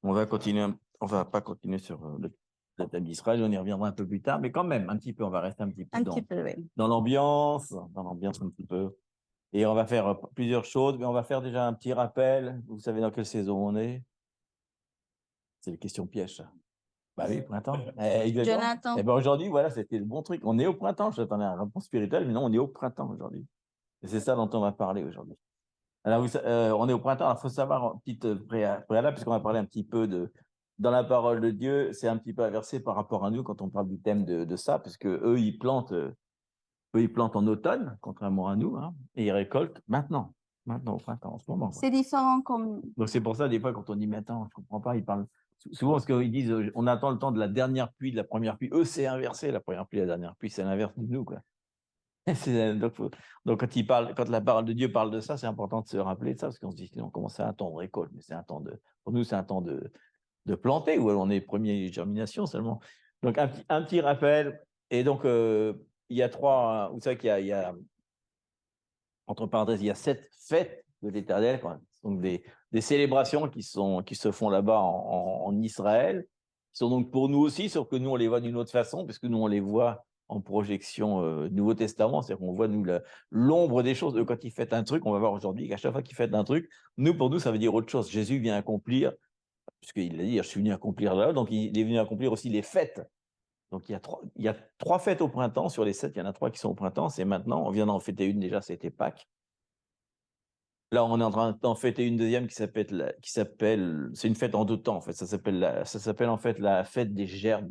On va continuer, on va pas continuer sur le thème d'Israël, on y reviendra un peu plus tard, mais quand même, un petit peu, on va rester un petit peu Un petit peu, oui. dans l'ambiance un petit peu. Et on va faire plusieurs choses, mais on va faire déjà un petit rappel. Vous savez dans quelle saison on est? C'est les questions pièges, ça. Bah oui, printemps. Exactement. Et Jonathan, ben aujourd'hui, voilà, c'était le bon truc. On est au printemps. J'attendais un réponse spirituelle, mais non, on est au printemps aujourd'hui. Et c'est ça dont on va parler aujourd'hui. Alors, on est au printemps. Il faut savoir, petite préalable, puisqu'on va parler un petit peu dans la parole de Dieu, c'est un petit peu inversé par rapport à nous quand on parle du thème de ça, parce que eux, ils plantent en automne, contrairement à nous, hein, et ils récoltent maintenant au printemps, en ce moment, quoi. c'est différent comme... Donc, c'est pour ça, des fois, quand on dit, mais attends, je comprends pas, ils parlent souvent parce qu'ils disent, on attend le temps de la dernière pluie, de la première pluie. Eux, c'est inversé, la première pluie, la dernière pluie, c'est l'inverse de nous, quoi. Donc, quand la parole de Dieu parle de ça, c'est important de se rappeler de ça, parce qu'on se dit, sinon, comment c'est un temps de récolte, mais c'est un temps pour nous, c'est un temps de planter, où on est première germination seulement. Donc, un petit rappel. Et donc, il y a trois, vous savez qu'il y a, entre parenthèses, il y a 7 fêtes de l'Éternel, donc des célébrations qui se font là-bas en Israël, qui sont donc pour nous aussi, sauf que nous, on les voit d'une autre façon, puisque nous, on les voit en projection Nouveau Testament, c'est-à-dire qu'on voit, nous, l'ombre des choses. Quand ils fêtent un truc, on va voir aujourd'hui qu'à chaque fois qu'ils fêtent un truc, pour nous, ça veut dire autre chose. Jésus vient accomplir, puisqu'il l'a dit, je suis venu accomplir là, donc il est venu accomplir aussi les fêtes. Donc, il y a 3 fêtes au printemps. Sur les 7, il y en a 3 qui sont au printemps. C'est maintenant. On vient d'en fêter une déjà, c'était Pâques. Là, on est en train d'en fêter une deuxième c'est une fête en 2 temps, en fait. Ça s'appelle en fait la fête des gerbes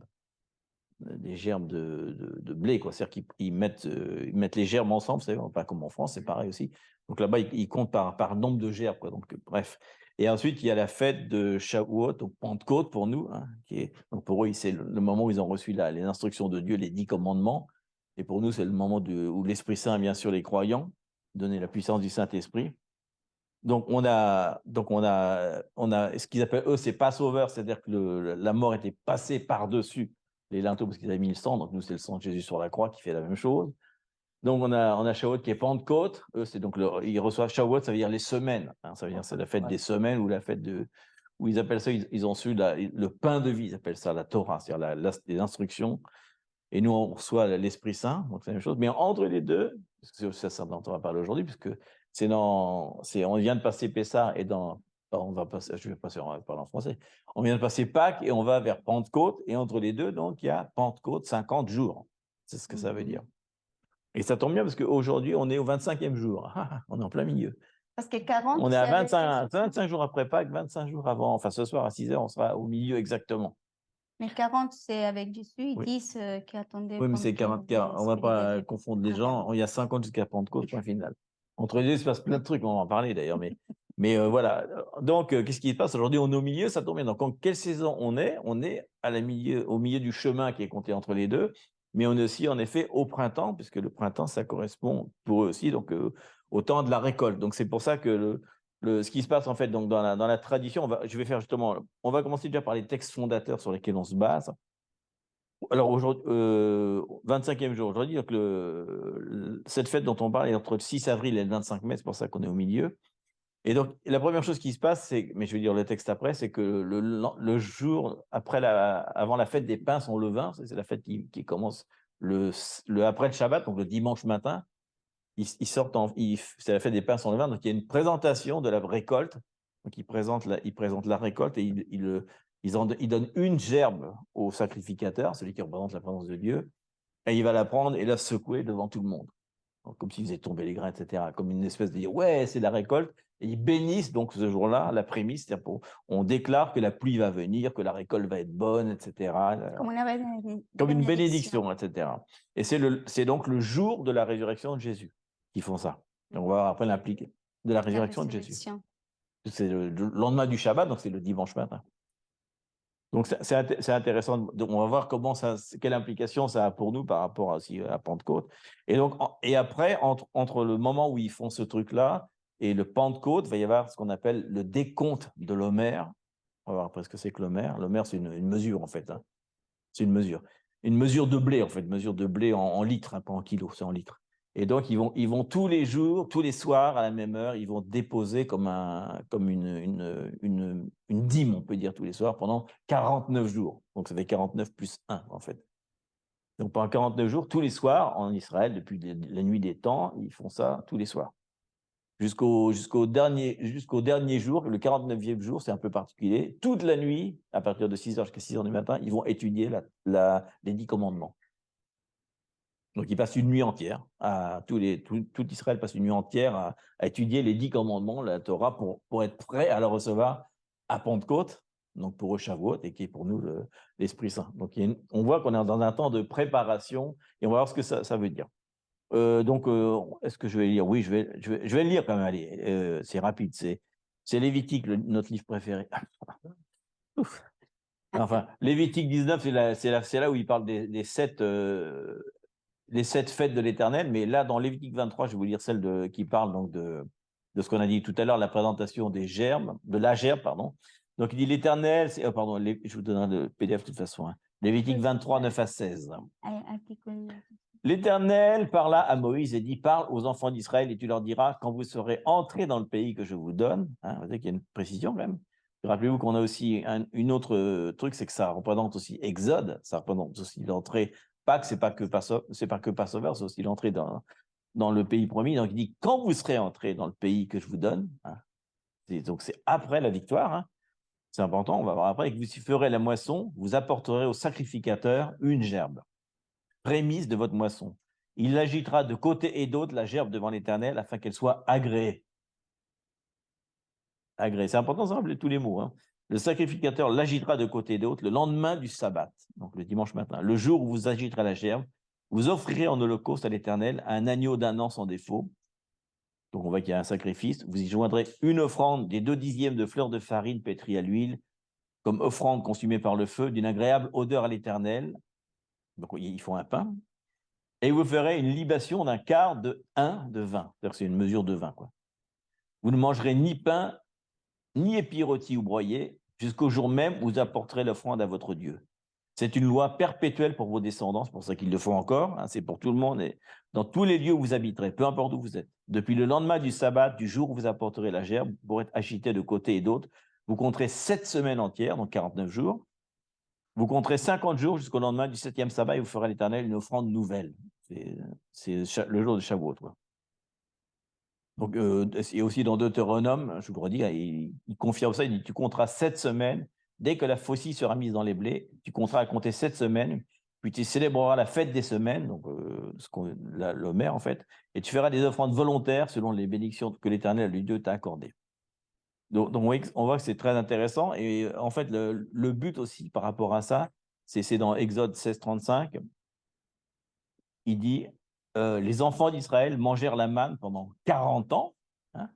de blé, quoi. C'est-à-dire qu'ils mettent les gerbes ensemble, c'est pas comme en France, c'est pareil aussi. Donc là-bas, ils comptent par nombre de gerbes, quoi. Donc, bref. Et ensuite, il y a la fête de Shavuot, donc Pentecôte pour nous, hein, donc pour eux, c'est le moment où ils ont reçu les instructions de Dieu, les 10 commandements. Et pour nous, c'est le moment où l'Esprit Saint vient sur les croyants, donner la puissance du Saint-Esprit. Donc, on a ce qu'ils appellent, eux, c'est Passover, c'est-à-dire que la mort était passée par-dessus les linteaux parce qu'ils avaient mis le sang. Donc, nous, c'est le sang de Jésus sur la croix qui fait la même chose. Donc, on a Shavuot qui est Pentecôte. Eux, c'est donc, ils reçoivent Shavuot, ça veut dire les semaines, hein, ça veut dire c'est la fête des semaines ou la fête où ils appellent ça, ils ont su le pain de vie, ils appellent ça la Torah, c'est-à-dire les instructions. Et nous, on reçoit l'Esprit Saint, donc c'est la même chose. Mais entre les deux, parce que c'est ça dont on va parler aujourd'hui, puisque on vient de passer Pessah et on va passer, on va parler en français. On vient de passer Pâques et on va vers Pentecôte. Et entre les deux, donc, il y a Pentecôte, 50 jours. C'est ce que ça veut dire. Et ça tombe bien parce qu'aujourd'hui, on est au 25e jour. On est en plein milieu. Parce que 40, On est c'est à avec 25 jours après Pâques, 25 jours avant. Enfin, ce soir à 6 heures, on sera au milieu exactement. Mais 40, c'est avec Jésus, Oui. 10 qui attendaient Oui, mais c'est Pentecôte, 40 les On ne va pas spirituels. confondre les Ah, gens. d'accord. Il y a 50 jusqu'à Pentecôte, point final. Entre les deux, il se passe plein de trucs, on va en parler d'ailleurs. Mais voilà. Donc, qu'est-ce qui se passe aujourd'hui? On est au milieu, ça tombe bien. Donc, en quelle saison on est? On est au milieu du chemin qui est compté entre les deux. Mais on est aussi, en effet, au printemps, puisque le printemps, ça correspond pour eux aussi donc, au temps de la récolte. Donc, c'est pour ça que ce qui se passe, en fait, donc, dans la tradition, je vais faire justement, on va commencer déjà par les textes fondateurs sur lesquels on se base. Alors aujourd'hui, 25e jour aujourd'hui, donc cette fête dont on parle est entre le 6 avril et le 25 mai, c'est pour ça qu'on est au milieu. Et donc, la première chose qui se passe, mais je vais dire le texte après, c'est que le jour avant la fête des pains sans levain, c'est la fête qui commence après le Shabbat, donc le dimanche matin, ils sortent c'est la fête des pains sans levain, donc il y a une présentation de la récolte. Donc ils présentent la récolte et ils donnent une gerbe au sacrificateur, celui qui représente la présence de Dieu, et il va la prendre et la secouer devant tout le monde. Donc, comme s'il faisait tomber les grains, etc. Comme une espèce de dire, ouais, c'est la récolte. Et ils bénissent donc ce jour-là la prémisse, c'est-à-dire on déclare que la pluie va venir, que la récolte va être bonne, etc. Comme une Comme une bénédiction. bénédiction, etc. Et c'est donc le jour de la résurrection de Jésus qu'ils font ça. Et on va voir après l'impliquer de la La résurrection de Jésus. résurrection. C'est le lendemain du Shabbat, donc c'est le dimanche matin. Donc c'est intéressant. Donc, on va voir quelle implication ça a pour nous par rapport aussi à Pentecôte. Et donc et après entre le moment où ils font ce truc-là et le Pentecôte, il va y avoir ce qu'on appelle le décompte de l'homère. On va voir après ce que c'est que l'homère. L'homère, c'est une mesure en fait. Hein. C'est une mesure. Une mesure de blé, en fait, une mesure de blé en litres, hein, pas en kilos, c'est en litres. Et donc, ils vont tous les jours, tous les soirs, à la même heure, ils vont déposer comme une dîme, on peut dire tous les soirs, pendant 49 jours. Donc, ça fait 49 plus 1, en fait. Donc, pendant 49 jours, tous les soirs, en Israël, depuis la nuit des temps, ils font ça tous les soirs. Jusqu'au dernier jour, le 49e jour, c'est un peu particulier. Toute la nuit, à partir de 6h jusqu'à 6h du matin, ils vont étudier les 10 commandements. Donc, ils passent une nuit entière, tout Israël passe une nuit entière à étudier les 10 commandements, la Torah, pour être prêt à la recevoir à Pentecôte, donc pour eux Shavuot, et qui est pour nous l'Esprit Saint. Donc, on voit qu'on est dans un temps de préparation, et on va voir ce que ça veut dire. Est-ce que je vais lire? Oui, je vais le lire quand même, allez, c'est rapide, c'est Lévitique, notre livre préféré. Ouf. Enfin, Lévitique 19, c'est là où il parle des 7 fêtes de l'Éternel, mais là, dans Lévitique 23, je vais vous lire celle qui parle donc de ce qu'on a dit tout à l'heure, la présentation de la gerbe, pardon. Donc, il dit l'Éternel, pardon, je vous donnerai le PDF de toute façon, hein. Lévitique 23, 9 à 16. L'Éternel parla à Moïse et dit, parle aux enfants d'Israël et tu leur diras, quand vous serez entrés dans le pays que je vous donne, hein, vous voyez qu'il y a une précision quand même. Rappelez-vous qu'on a aussi une autre truc, c'est que ça représente aussi Exode, ça représente aussi l'entrée. Pâques, c'est pas que Passover, c'est aussi l'entrée dans le pays promis. Donc il dit, quand vous serez entrés dans le pays que je vous donne, hein, donc c'est après la victoire, hein, c'est important, on va voir après, et que vous y ferez la moisson, vous apporterez au sacrificateur une gerbe. Prémisse de votre moisson. Il l'agitera de côté et d'autre, la gerbe devant l'Éternel, afin qu'elle soit agréée. Agréée. C'est important de rappeler tous les mots. Hein. Le sacrificateur l'agitera de côté et d'autre le lendemain du sabbat, donc le dimanche matin. Le jour où vous agiterez la gerbe, vous offrirez en holocauste à l'Éternel un agneau d'1 an sans défaut. Donc on voit qu'il y a un sacrifice. Vous y joindrez une offrande des 2/10 de fleurs de farine pétrie à l'huile, comme offrande consumée par le feu, d'une agréable odeur à l'Éternel. Donc ils font un pain. Et vous ferez une libation d'un quart de 1 de vin. C'est-à-dire que c'est une mesure de vin, quoi. Vous ne mangerez ni pain, ni épis rôtis ou broyés, jusqu'au jour même où vous apporterez l'offrande à votre Dieu. C'est une loi perpétuelle pour vos descendants, c'est pour ça qu'ils le font encore, hein, c'est pour tout le monde, et dans tous les lieux où vous habiterez, peu importe où vous êtes. Depuis le lendemain du sabbat, du jour où vous apporterez la gerbe, pour être agité de côté et d'autre, vous compterez 7 semaines entières, donc 49 jours. Vous compterez 50 jours jusqu'au lendemain du 7e sabbat et vous ferez à l'Éternel une offrande nouvelle. C'est le jour de Shavuot, quoi. Donc, et aussi dans Deutéronome, je vous le redis, il confirme ça, il dit, tu compteras 7 semaines, dès que la faucille sera mise dans les blés, tu compteras à compter 7 semaines, puis tu célébreras la fête des semaines, donc l'Omer en fait, et tu feras des offrandes volontaires selon les bénédictions que l'Éternel, lui Dieu, t'a accordées. Donc on voit que c'est très intéressant, et en fait, le but aussi par rapport à ça, c'est dans Exode 16, 35, il dit, les enfants d'Israël mangèrent la manne pendant 40 ans, hein,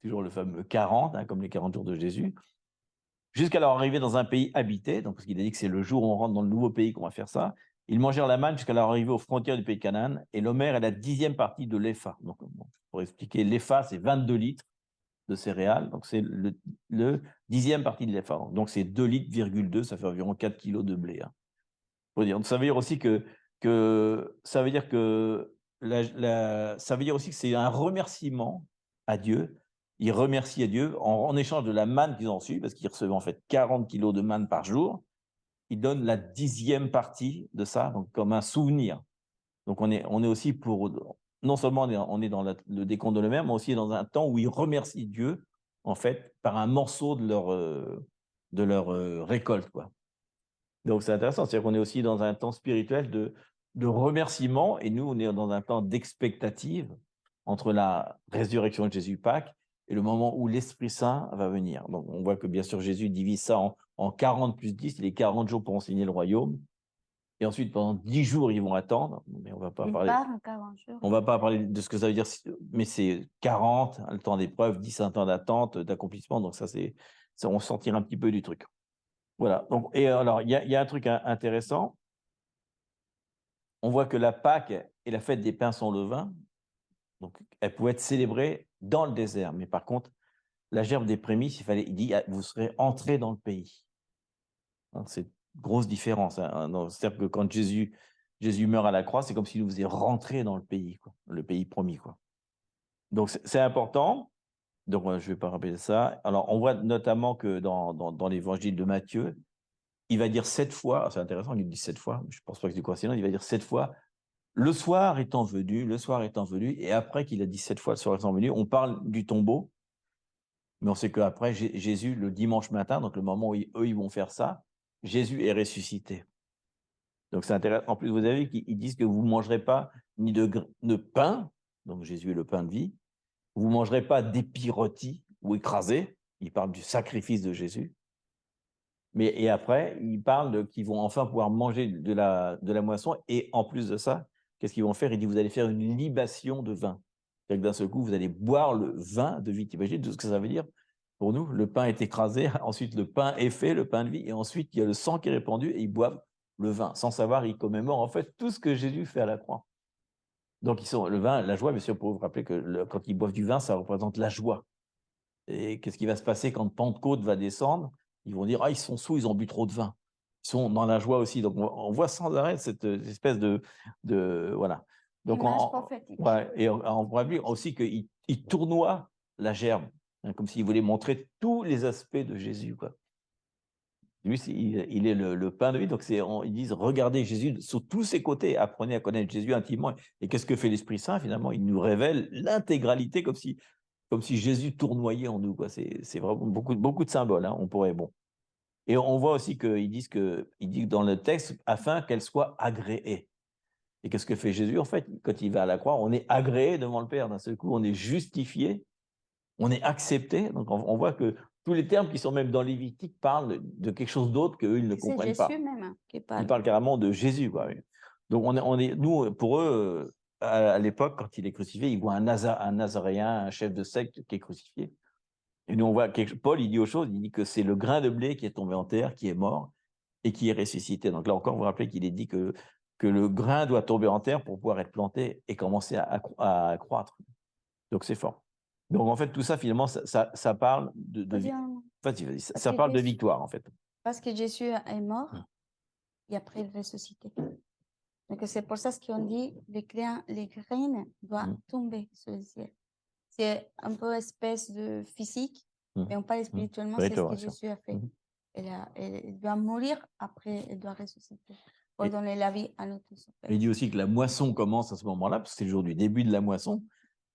toujours le fameux 40, hein, comme les 40 jours de Jésus, jusqu'à leur arrivée dans un pays habité, donc parce qu'il a dit que c'est le jour où on rentre dans le nouveau pays qu'on va faire ça. Ils mangèrent la manne jusqu'à leur arrivée aux frontières du pays de Canaan, et l'Omer est la 10e partie de l'Épha. Donc, pour expliquer, l'Épha, c'est 22 litres de céréales, donc c'est le 10e partie de l'Épha. Donc c'est 2,2 litres, ça fait environ 4 kilos de blé. Hein. Faut dire. Donc, ça veut dire aussi que ça veut dire que ça veut dire aussi que c'est un remerciement à Dieu. Ils remercient à Dieu en échange de la manne qu'ils ont reçue, parce qu'ils recevaient en fait 40 kilos de manne par jour. Ils donnent la 10e partie de ça, donc comme un souvenir. Donc on est aussi non seulement on est dans le décompte de l'Omer, mais aussi dans un temps où ils remercient Dieu en fait par un morceau de leur récolte, quoi. Donc, c'est intéressant, c'est-à-dire qu'on est aussi dans un temps spirituel de remerciement, et nous, on est dans un temps d'expectative entre la résurrection de Jésus Pâques et le moment où l'Esprit Saint va venir. Donc, on voit que, bien sûr, Jésus divise ça en 40 plus 10, il est 40 jours pour enseigner le royaume, et ensuite, pendant 10 jours, ils vont attendre, mais on va pas parler de ce que ça veut dire, mais c'est 40, le temps d'épreuve, 10, un temps d'attente, d'accomplissement, donc ça, on sortira un petit peu du truc. Voilà. Donc, et alors, il y a un truc intéressant. On voit que la Pâque et la fête des pains sans levain, donc, elles pouvaient être célébrées dans le désert. Mais par contre, la gerbe des prémices, il dit, vous serez entrés dans le pays. C'est une grosse différence. Hein. C'est-à-dire que quand Jésus meurt à la croix, c'est comme s'il nous faisait rentrer dans le pays, quoi, le pays promis, quoi. Donc, c'est important. Donc, je ne vais pas rappeler ça. Alors, on voit notamment que dans l'évangile de Matthieu, il va dire 7 fois, c'est intéressant, il dit 7 fois, je ne pense pas que c'est du coïncidence, il va dire 7 fois, le soir étant venu, et après qu'il a dit 7 fois le soir étant venu, on parle du tombeau, mais on sait qu'après, Jésus, le dimanche matin, donc le moment où eux, ils vont faire ça, Jésus est ressuscité. Donc, c'est intéressant. En plus, vous avez vu qu'ils disent que vous ne mangerez pas ni de pain, donc Jésus est le pain de vie, vous ne mangerez pas d'épis rôtis ou écrasés, il parle du sacrifice de Jésus. Et après, ils parlent qu'ils vont enfin pouvoir manger de la moisson. Et en plus de ça, qu'est-ce qu'ils vont faire? Il dit, vous allez faire une libation de vin. C'est-à-dire que d'un seul coup, vous allez boire le vin de vie. T'imagines tout ce que ça veut dire pour nous? Le pain est écrasé, ensuite le pain est fait, le pain de vie, et ensuite il y a le sang qui est répandu et ils boivent le vin. Sans savoir, ils commémorent en fait tout ce que Jésus fait à la croix. Donc, le vin, la joie, bien sûr, pour vous rappeler que quand ils boivent du vin, ça représente la joie. Et qu'est-ce qui va se passer quand Pentecôte va descendre? Ils vont dire, ah, ils sont saouls, ils ont bu trop de vin. Ils sont dans la joie aussi. Donc, on voit sans arrêt cette espèce voilà. Donc, Image prophétique. ouais, et on voit aussi qu'il tournoie la gerbe, hein, comme s'il voulait montrer tous les aspects de Jésus, quoi. Lui, il est le pain de vie. Donc, ils disent, regardez Jésus sur tous ses côtés, apprenez à connaître Jésus intimement. Et qu'est-ce que fait l'Esprit Saint? Finalement, il nous révèle l'intégralité, comme si Jésus tournoyait en nous, quoi. C'est vraiment beaucoup de symboles, hein, on pourrait, bon. Et on voit aussi qu'il dit dans le texte, afin qu'elle soit agréée. Et qu'est-ce que fait Jésus? En fait, quand il va à la croix, on est agréé devant le Père. D'un seul coup, on est justifié, on est accepté. Donc, on voit que tous les termes qui sont même dans Lévitique parlent de quelque chose d'autre qu'eux, ils ne C'est comprennent Jésus pas. même qui Ils parle. parlent carrément de Jésus, quoi. Oui. Donc, nous, pour eux, à l'époque, quand il est crucifié, ils voient un Nazaréen, un chef de secte qui est crucifié. Et nous, on voit Paul, il dit autre chose, il dit que c'est le grain de blé qui est tombé en terre, qui est mort et qui est ressuscité. Donc là encore, vous vous rappelez qu'il est dit que le grain doit tomber en terre pour pouvoir être planté et commencer à croître. Donc c'est fort. Donc en fait, tout ça, finalement, ça parle vas-y, ça parle de victoire, en fait. Parce que Jésus est mort et après il est ressuscité. Donc c'est pour ça qu'on dit les graines doivent tomber sur le ciel. C'est un peu espèce de physique, mais on parle spirituellement, c'est ce que Jésus a fait. Elle doit mourir, après elle doit ressusciter pour donner la vie à notre Père. Il dit aussi que la moisson commence à ce moment-là, parce que c'est le jour du début de la moisson.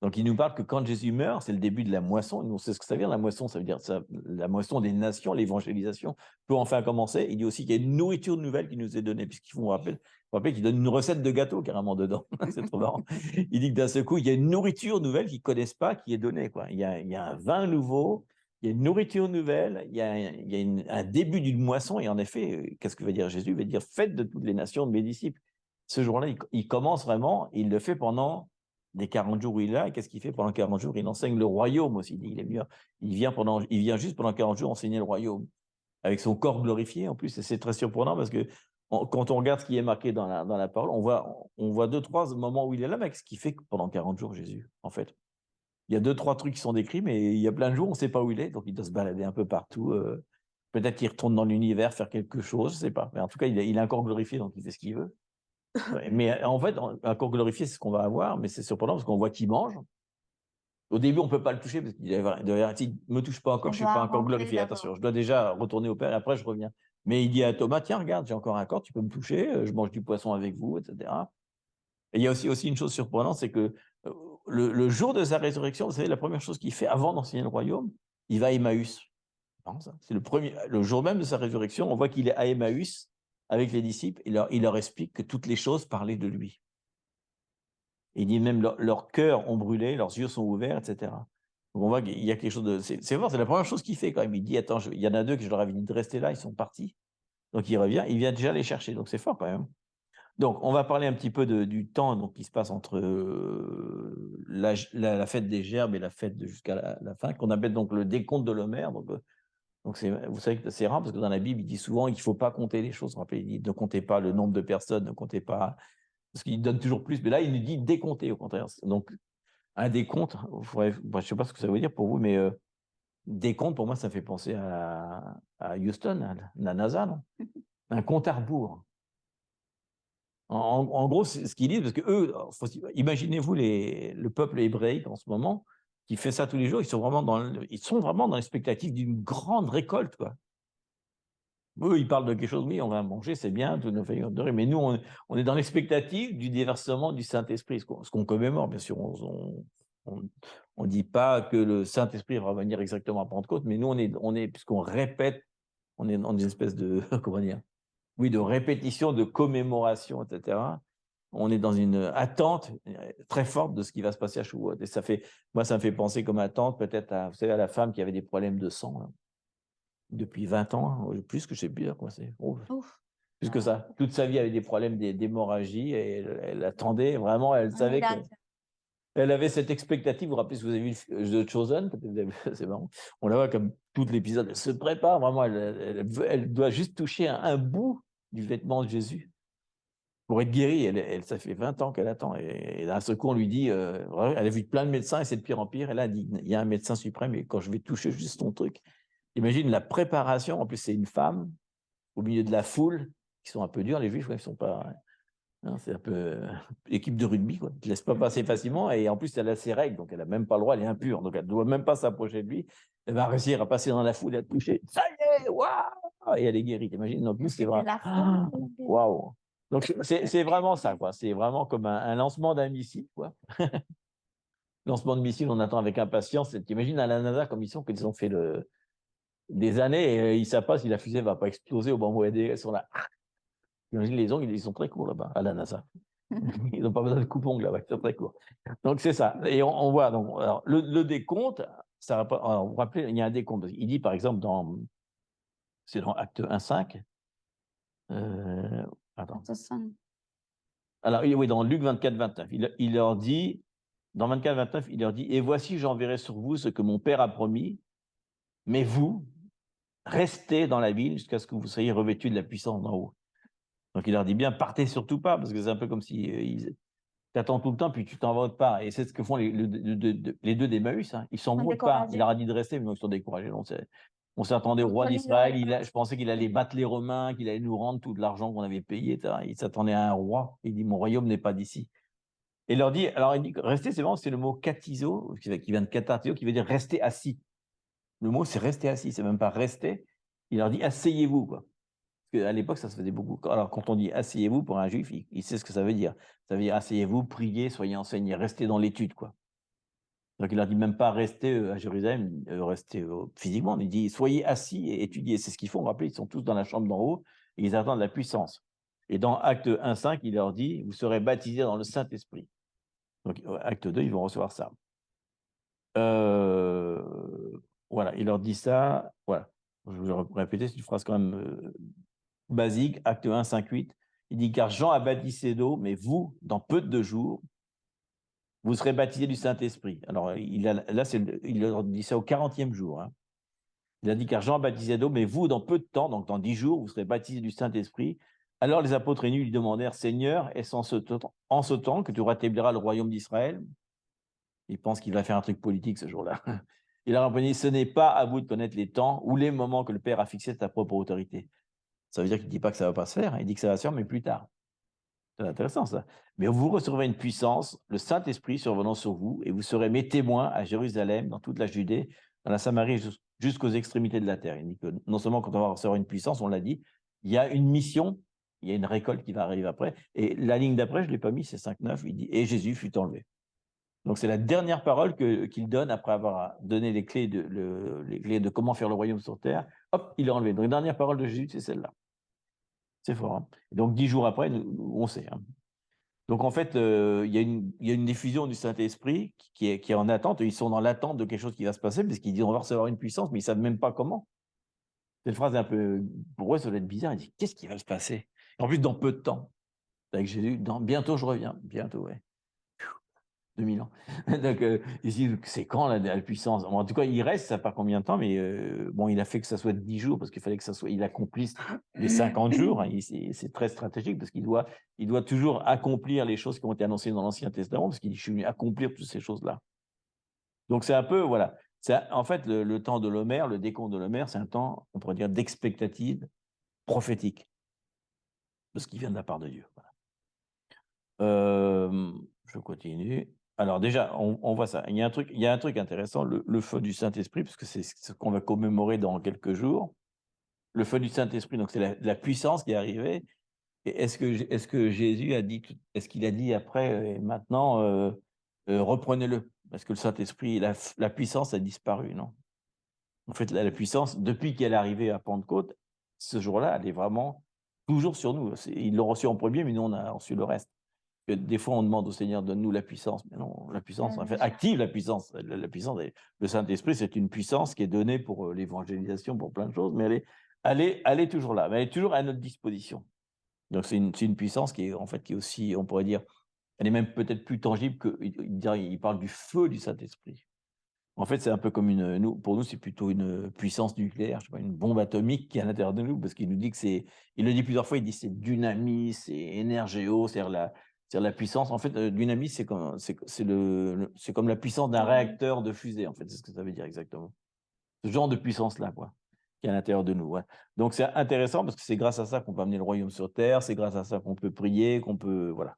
Donc, il nous parle que quand Jésus meurt, c'est le début de la moisson. On sait ce que ça veut dire, la moisson. Ça veut dire la moisson des nations, l'évangélisation peut enfin commencer. Il dit aussi qu'il y a une nourriture nouvelle qui nous est donnée, puisqu'il faut vous rappeler qu'il donne une recette de gâteau carrément dedans. C'est trop marrant. Il dit que d'un seul coup, il y a une nourriture nouvelle qu'ils ne connaissent pas qui est donnée, quoi. Il y a un vin nouveau, il y a une nourriture nouvelle, il y a un début d'une moisson. Et en effet, qu'est-ce que veut dire Jésus? Il veut dire faites de toutes les nations de mes disciples. Ce jour-là, il commence vraiment, il le fait pendant les 40 jours où il est là. Et qu'est-ce qu'il fait pendant 40 jours? Il enseigne le royaume aussi. Il vient juste pendant 40 jours enseigner le royaume, avec son corps glorifié en plus. Et c'est très surprenant parce que quand on regarde ce qui est marqué dans la parole, on voit 2-3 moments où il est là, mais ce qu'il fait pendant 40 jours, Jésus, en fait. Il y a 2-3 trucs qui sont décrits, mais il y a plein de jours, on ne sait pas où il est, donc il doit se balader un peu partout. Peut-être qu'il retourne dans l'univers faire quelque chose, je ne sais pas. Mais en tout cas, il a un corps glorifié, donc il fait ce qu'il veut. Ouais, mais en fait, un corps glorifié, c'est ce qu'on va avoir, mais c'est surprenant parce qu'on voit qu'il mange. Au début, on ne peut pas le toucher parce qu'il dit, ne me touche pas encore, je ne suis pas encore glorifié. Attention, je dois déjà retourner au Père et après je reviens. Mais il dit à Thomas, tiens, regarde, j'ai encore un corps, tu peux me toucher, je mange du poisson avec vous, etc. Et il y a aussi une chose surprenante, c'est que le jour de sa résurrection, vous savez, la première chose qu'il fait avant d'enseigner le royaume, il va à Emmaüs. C'est le jour même de sa résurrection, on voit qu'il est à Emmaüs avec les disciples, et il leur explique que toutes les choses parlaient de lui. Il dit même leurs cœurs ont brûlé, leurs yeux sont ouverts, etc. Donc on voit qu'il y a quelque chose de... C'est fort, c'est la première chose qu'il fait quand même. Il dit, attends, il y en a 2 que je leur avais dit de rester là, ils sont partis. Donc il revient, il vient déjà les chercher, donc c'est fort quand même. Donc on va parler un petit peu du temps donc, qui se passe entre la fête des gerbes et la fête jusqu'à la fin, qu'on appelle donc le décompte de l'Homère. Donc vous savez que c'est rare parce que dans la Bible, il dit souvent qu'il ne faut pas compter les choses. Rappelez, il dit ne comptez pas le nombre de personnes, ne comptez pas, parce qu'il donne toujours plus. Mais là, il nous dit décompter au contraire. Donc, un décompte, je ne sais pas ce que ça veut dire pour vous, mais décompte, pour moi, ça fait penser à Houston, à la NASA, non? Un compte à rebours. En gros, c'est ce qu'ils disent, parce que eux, imaginez-vous le peuple hébraïque en ce moment, qui fait ça tous les jours, ils sont vraiment dans l'expectative d'une grande récolte, quoi. Eux, ils parlent de quelque chose, oui, on va manger, c'est bien, toutes nos familles vont adorer, mais nous, on est dans l'expectative du déversement du Saint-Esprit, ce qu'on commémore, bien sûr. On dit pas que le Saint-Esprit va venir exactement à Pentecôte, mais nous, puisqu'on répète, on est dans une espèce de, comment dire, oui, de répétition, de commémoration, etc. On est dans une attente très forte de ce qui va se passer à Shavuot. Et moi, ça me fait penser comme attente peut-être à, vous savez, à la femme qui avait des problèmes de sang, hein, depuis 20 ans, plus que je sais plus, quoi, c'est Ouf. plus que ça. Toute sa vie, elle avait des problèmes d'hémorragie et elle attendait vraiment, elle Un savait que. miracle. Elle avait cette expectative, vous vous rappelez, si vous avez vu The Chosen, c'est marrant, on la voit comme tout l'épisode, elle se prépare, vraiment, elle doit juste toucher un bout du vêtement de Jésus pour être guérie. Ça fait 20 ans qu'elle attend. Et d'un seul coup, on lui dit, elle a vu plein de médecins et c'est de pire en pire. Et là, elle dit, il y a un médecin suprême et quand je vais toucher juste ton truc, imagine la préparation. En plus, c'est une femme au milieu de la foule qui sont un peu durs, les juifs, ils sont pas. Hein, c'est un peu équipe de rugby, quoi. Tu ne laisses pas passer facilement et en plus, elle a ses règles, donc elle n'a même pas le droit, elle est impure, donc elle ne doit même pas s'approcher de lui. Elle va réussir à passer dans la foule et à te toucher. Ça y est, waouh! Et elle est guérie, t'imagines? Donc, c'est vrai. Waouh! Donc, c'est vraiment ça, quoi. C'est vraiment comme un lancement d'un missile, quoi. Lancement de missile, on attend avec impatience. T'imagines à la NASA comme ils sont, qu'ils ont fait des années et ils ne savent pas si la fusée ne va pas exploser au moment où elles sont là. J'imagine les ongles, ils sont très courts là-bas, à la NASA. Ils n'ont pas besoin de coupe-ongles là-bas, c'est très court. Donc, c'est ça. Et on voit, donc, alors, le décompte, ça va pas. Alors, vous vous rappelez, il y a un décompte. Il dit, par exemple, c'est dans Acte 1,5. Attends. Alors, oui, dans Luc 24, 29, il leur dit, dans 24, 29, il leur dit, et voici, j'enverrai sur vous ce que mon Père a promis, mais vous, restez dans la ville jusqu'à ce que vous soyez revêtus de la puissance d'en haut. Donc, il leur dit bien, partez surtout pas, parce que c'est un peu comme si t'attends tout le temps, puis tu t'en vas autre part. Et c'est ce que font les deux d'Emmaüs. Hein. Ils s'en vont autre part. Il leur a dit de rester, mais ils sont découragés. On s'attendait au roi d'Israël. Je pensais qu'il allait battre les Romains, qu'il allait nous rendre tout l'argent qu'on avait payé. Etc. Il s'attendait à un roi. Il dit, mon royaume n'est pas d'ici. Et il leur dit, alors il dit, rester, c'est vraiment, c'est le mot katizo, qui vient de katartio, qui veut dire rester assis. Le mot, c'est rester assis, c'est même pas rester. Il leur dit, asseyez-vous, quoi. Parce qu'à l'époque, ça se faisait beaucoup. Alors, quand on dit asseyez-vous pour un juif, il sait ce que ça veut dire. Ça veut dire asseyez-vous, priez, soyez enseignés, restez dans l'étude, quoi. Donc, il leur dit même pas rester à Jérusalem, rester physiquement. Il dit soyez assis et étudiez. C'est ce qu'ils font. Vous vous rappelez, ils sont tous dans la chambre d'en haut et ils attendent la puissance. Et dans Acte 1,5, il leur dit vous serez baptisés dans le Saint-Esprit. Donc, Acte 2, ils vont recevoir ça. Voilà, il leur dit ça. Voilà. Je vais répéter, c'est une phrase quand même basique, Acte 1, 5, 8. Il dit, car Jean a baptisé d'eau, mais vous, dans peu de jours, vous serez baptisés du Saint-Esprit. Alors, il leur dit ça au 40e jour. Hein. Il a dit, car Jean a baptisé d'eau, mais vous, dans peu de temps, donc dans 10 jours, vous serez baptisés du Saint-Esprit. Alors les apôtres réunis lui demandèrent, Seigneur, est-ce en ce temps que tu rétabliras le royaume d'Israël? Il pense qu'il va faire un truc politique ce jour-là. Il a répondu, ce n'est pas à vous de connaître les temps ou les moments que le Père a fixés de sa propre autorité. Ça veut dire qu'il ne dit pas que ça ne va pas se faire, il dit que ça va se faire, mais plus tard. C'est intéressant ça. Mais vous recevrez une puissance, le Saint-Esprit survenant sur vous, et vous serez mes témoins à Jérusalem, dans toute la Judée, dans la Samarie, jusqu'aux extrémités de la terre. Il dit que non seulement quand on va recevoir une puissance, on l'a dit, il y a une mission, il y a une récolte qui va arriver après. Et la ligne d'après, je ne l'ai pas mis, c'est 5,9, il dit « Et Jésus fut enlevé ». Donc c'est la dernière parole qu'il donne après avoir donné les clés de comment faire le royaume sur terre. Hop, il est enlevé. Donc la dernière parole de Jésus, c'est celle-là. C'est fort. Hein. Donc 10 jours après, on sait. Hein. Donc en fait, il y a une diffusion du Saint-Esprit qui est en attente. Ils sont dans l'attente de quelque chose qui va se passer, parce qu'ils disent on va recevoir une puissance, mais ils ne savent même pas comment. Cette phrase est un peu, pour eux, ça doit être bizarre. Ils disent qu'est-ce qui va se passer? En plus, dans peu de temps. Avec Jésus, bientôt je reviens. Bientôt, ouais. 2000 ans. Donc, ici, c'est quand la puissance? En tout cas, il reste, ça part combien de temps, mais bon, il a fait que ça soit 10 jours, parce qu'il fallait que ça soit, il accomplisse les 50 jours. Hein, c'est très stratégique, parce qu'il doit toujours accomplir les choses qui ont été annoncées dans l'Ancien Testament, parce qu'il dit, je suis venu accomplir toutes ces choses-là. Donc, c'est un peu, voilà. En fait, le temps de l'Homère, le décompte de l'Homère, c'est un temps, on pourrait dire, d'expectative prophétique de ce qui vient de la part de Dieu. Voilà. Je continue. Alors déjà, on voit ça. Il y a un truc intéressant, le feu du Saint-Esprit, parce que c'est ce qu'on va commémorer dans quelques jours. Le feu du Saint-Esprit, donc c'est la puissance qui est arrivée. Et est-ce que Jésus a dit, est-ce qu'il a dit après, et maintenant, reprenez-le, parce que le Saint-Esprit, la puissance a disparu, non? En fait, la puissance, depuis qu'elle est arrivée à Pentecôte, ce jour-là, elle est vraiment toujours sur nous. Ils l'ont reçu en premier, mais nous, on a reçu le reste. Que des fois, on demande au Seigneur, donne-nous la puissance. Mais non, la puissance, en fait, active la puissance. La puissance, le Saint-Esprit, c'est une puissance qui est donnée pour l'évangélisation, pour plein de choses, mais elle est toujours là, mais elle est toujours à notre disposition. Donc, c'est une puissance qui est, en fait, qui est aussi, on pourrait dire, elle est même peut-être plus tangible que, il parle du feu du Saint-Esprit. En fait, c'est un peu comme pour nous, c'est plutôt une puissance nucléaire, je sais pas, une bombe atomique qui est à l'intérieur de nous, parce qu'il nous dit que il le dit plusieurs fois, il dit c'est dynamite, c'est énergéo, c'est-à-dire la puissance. En fait, dynamite, c'est comme la puissance d'un réacteur de fusée, en fait, c'est ce que ça veut dire exactement. Ce genre de puissance-là, quoi, qui est à l'intérieur de nous, ouais. Donc c'est intéressant parce que c'est grâce à ça qu'on peut amener le royaume sur terre, c'est grâce à ça qu'on peut prier, qu'on peut, voilà.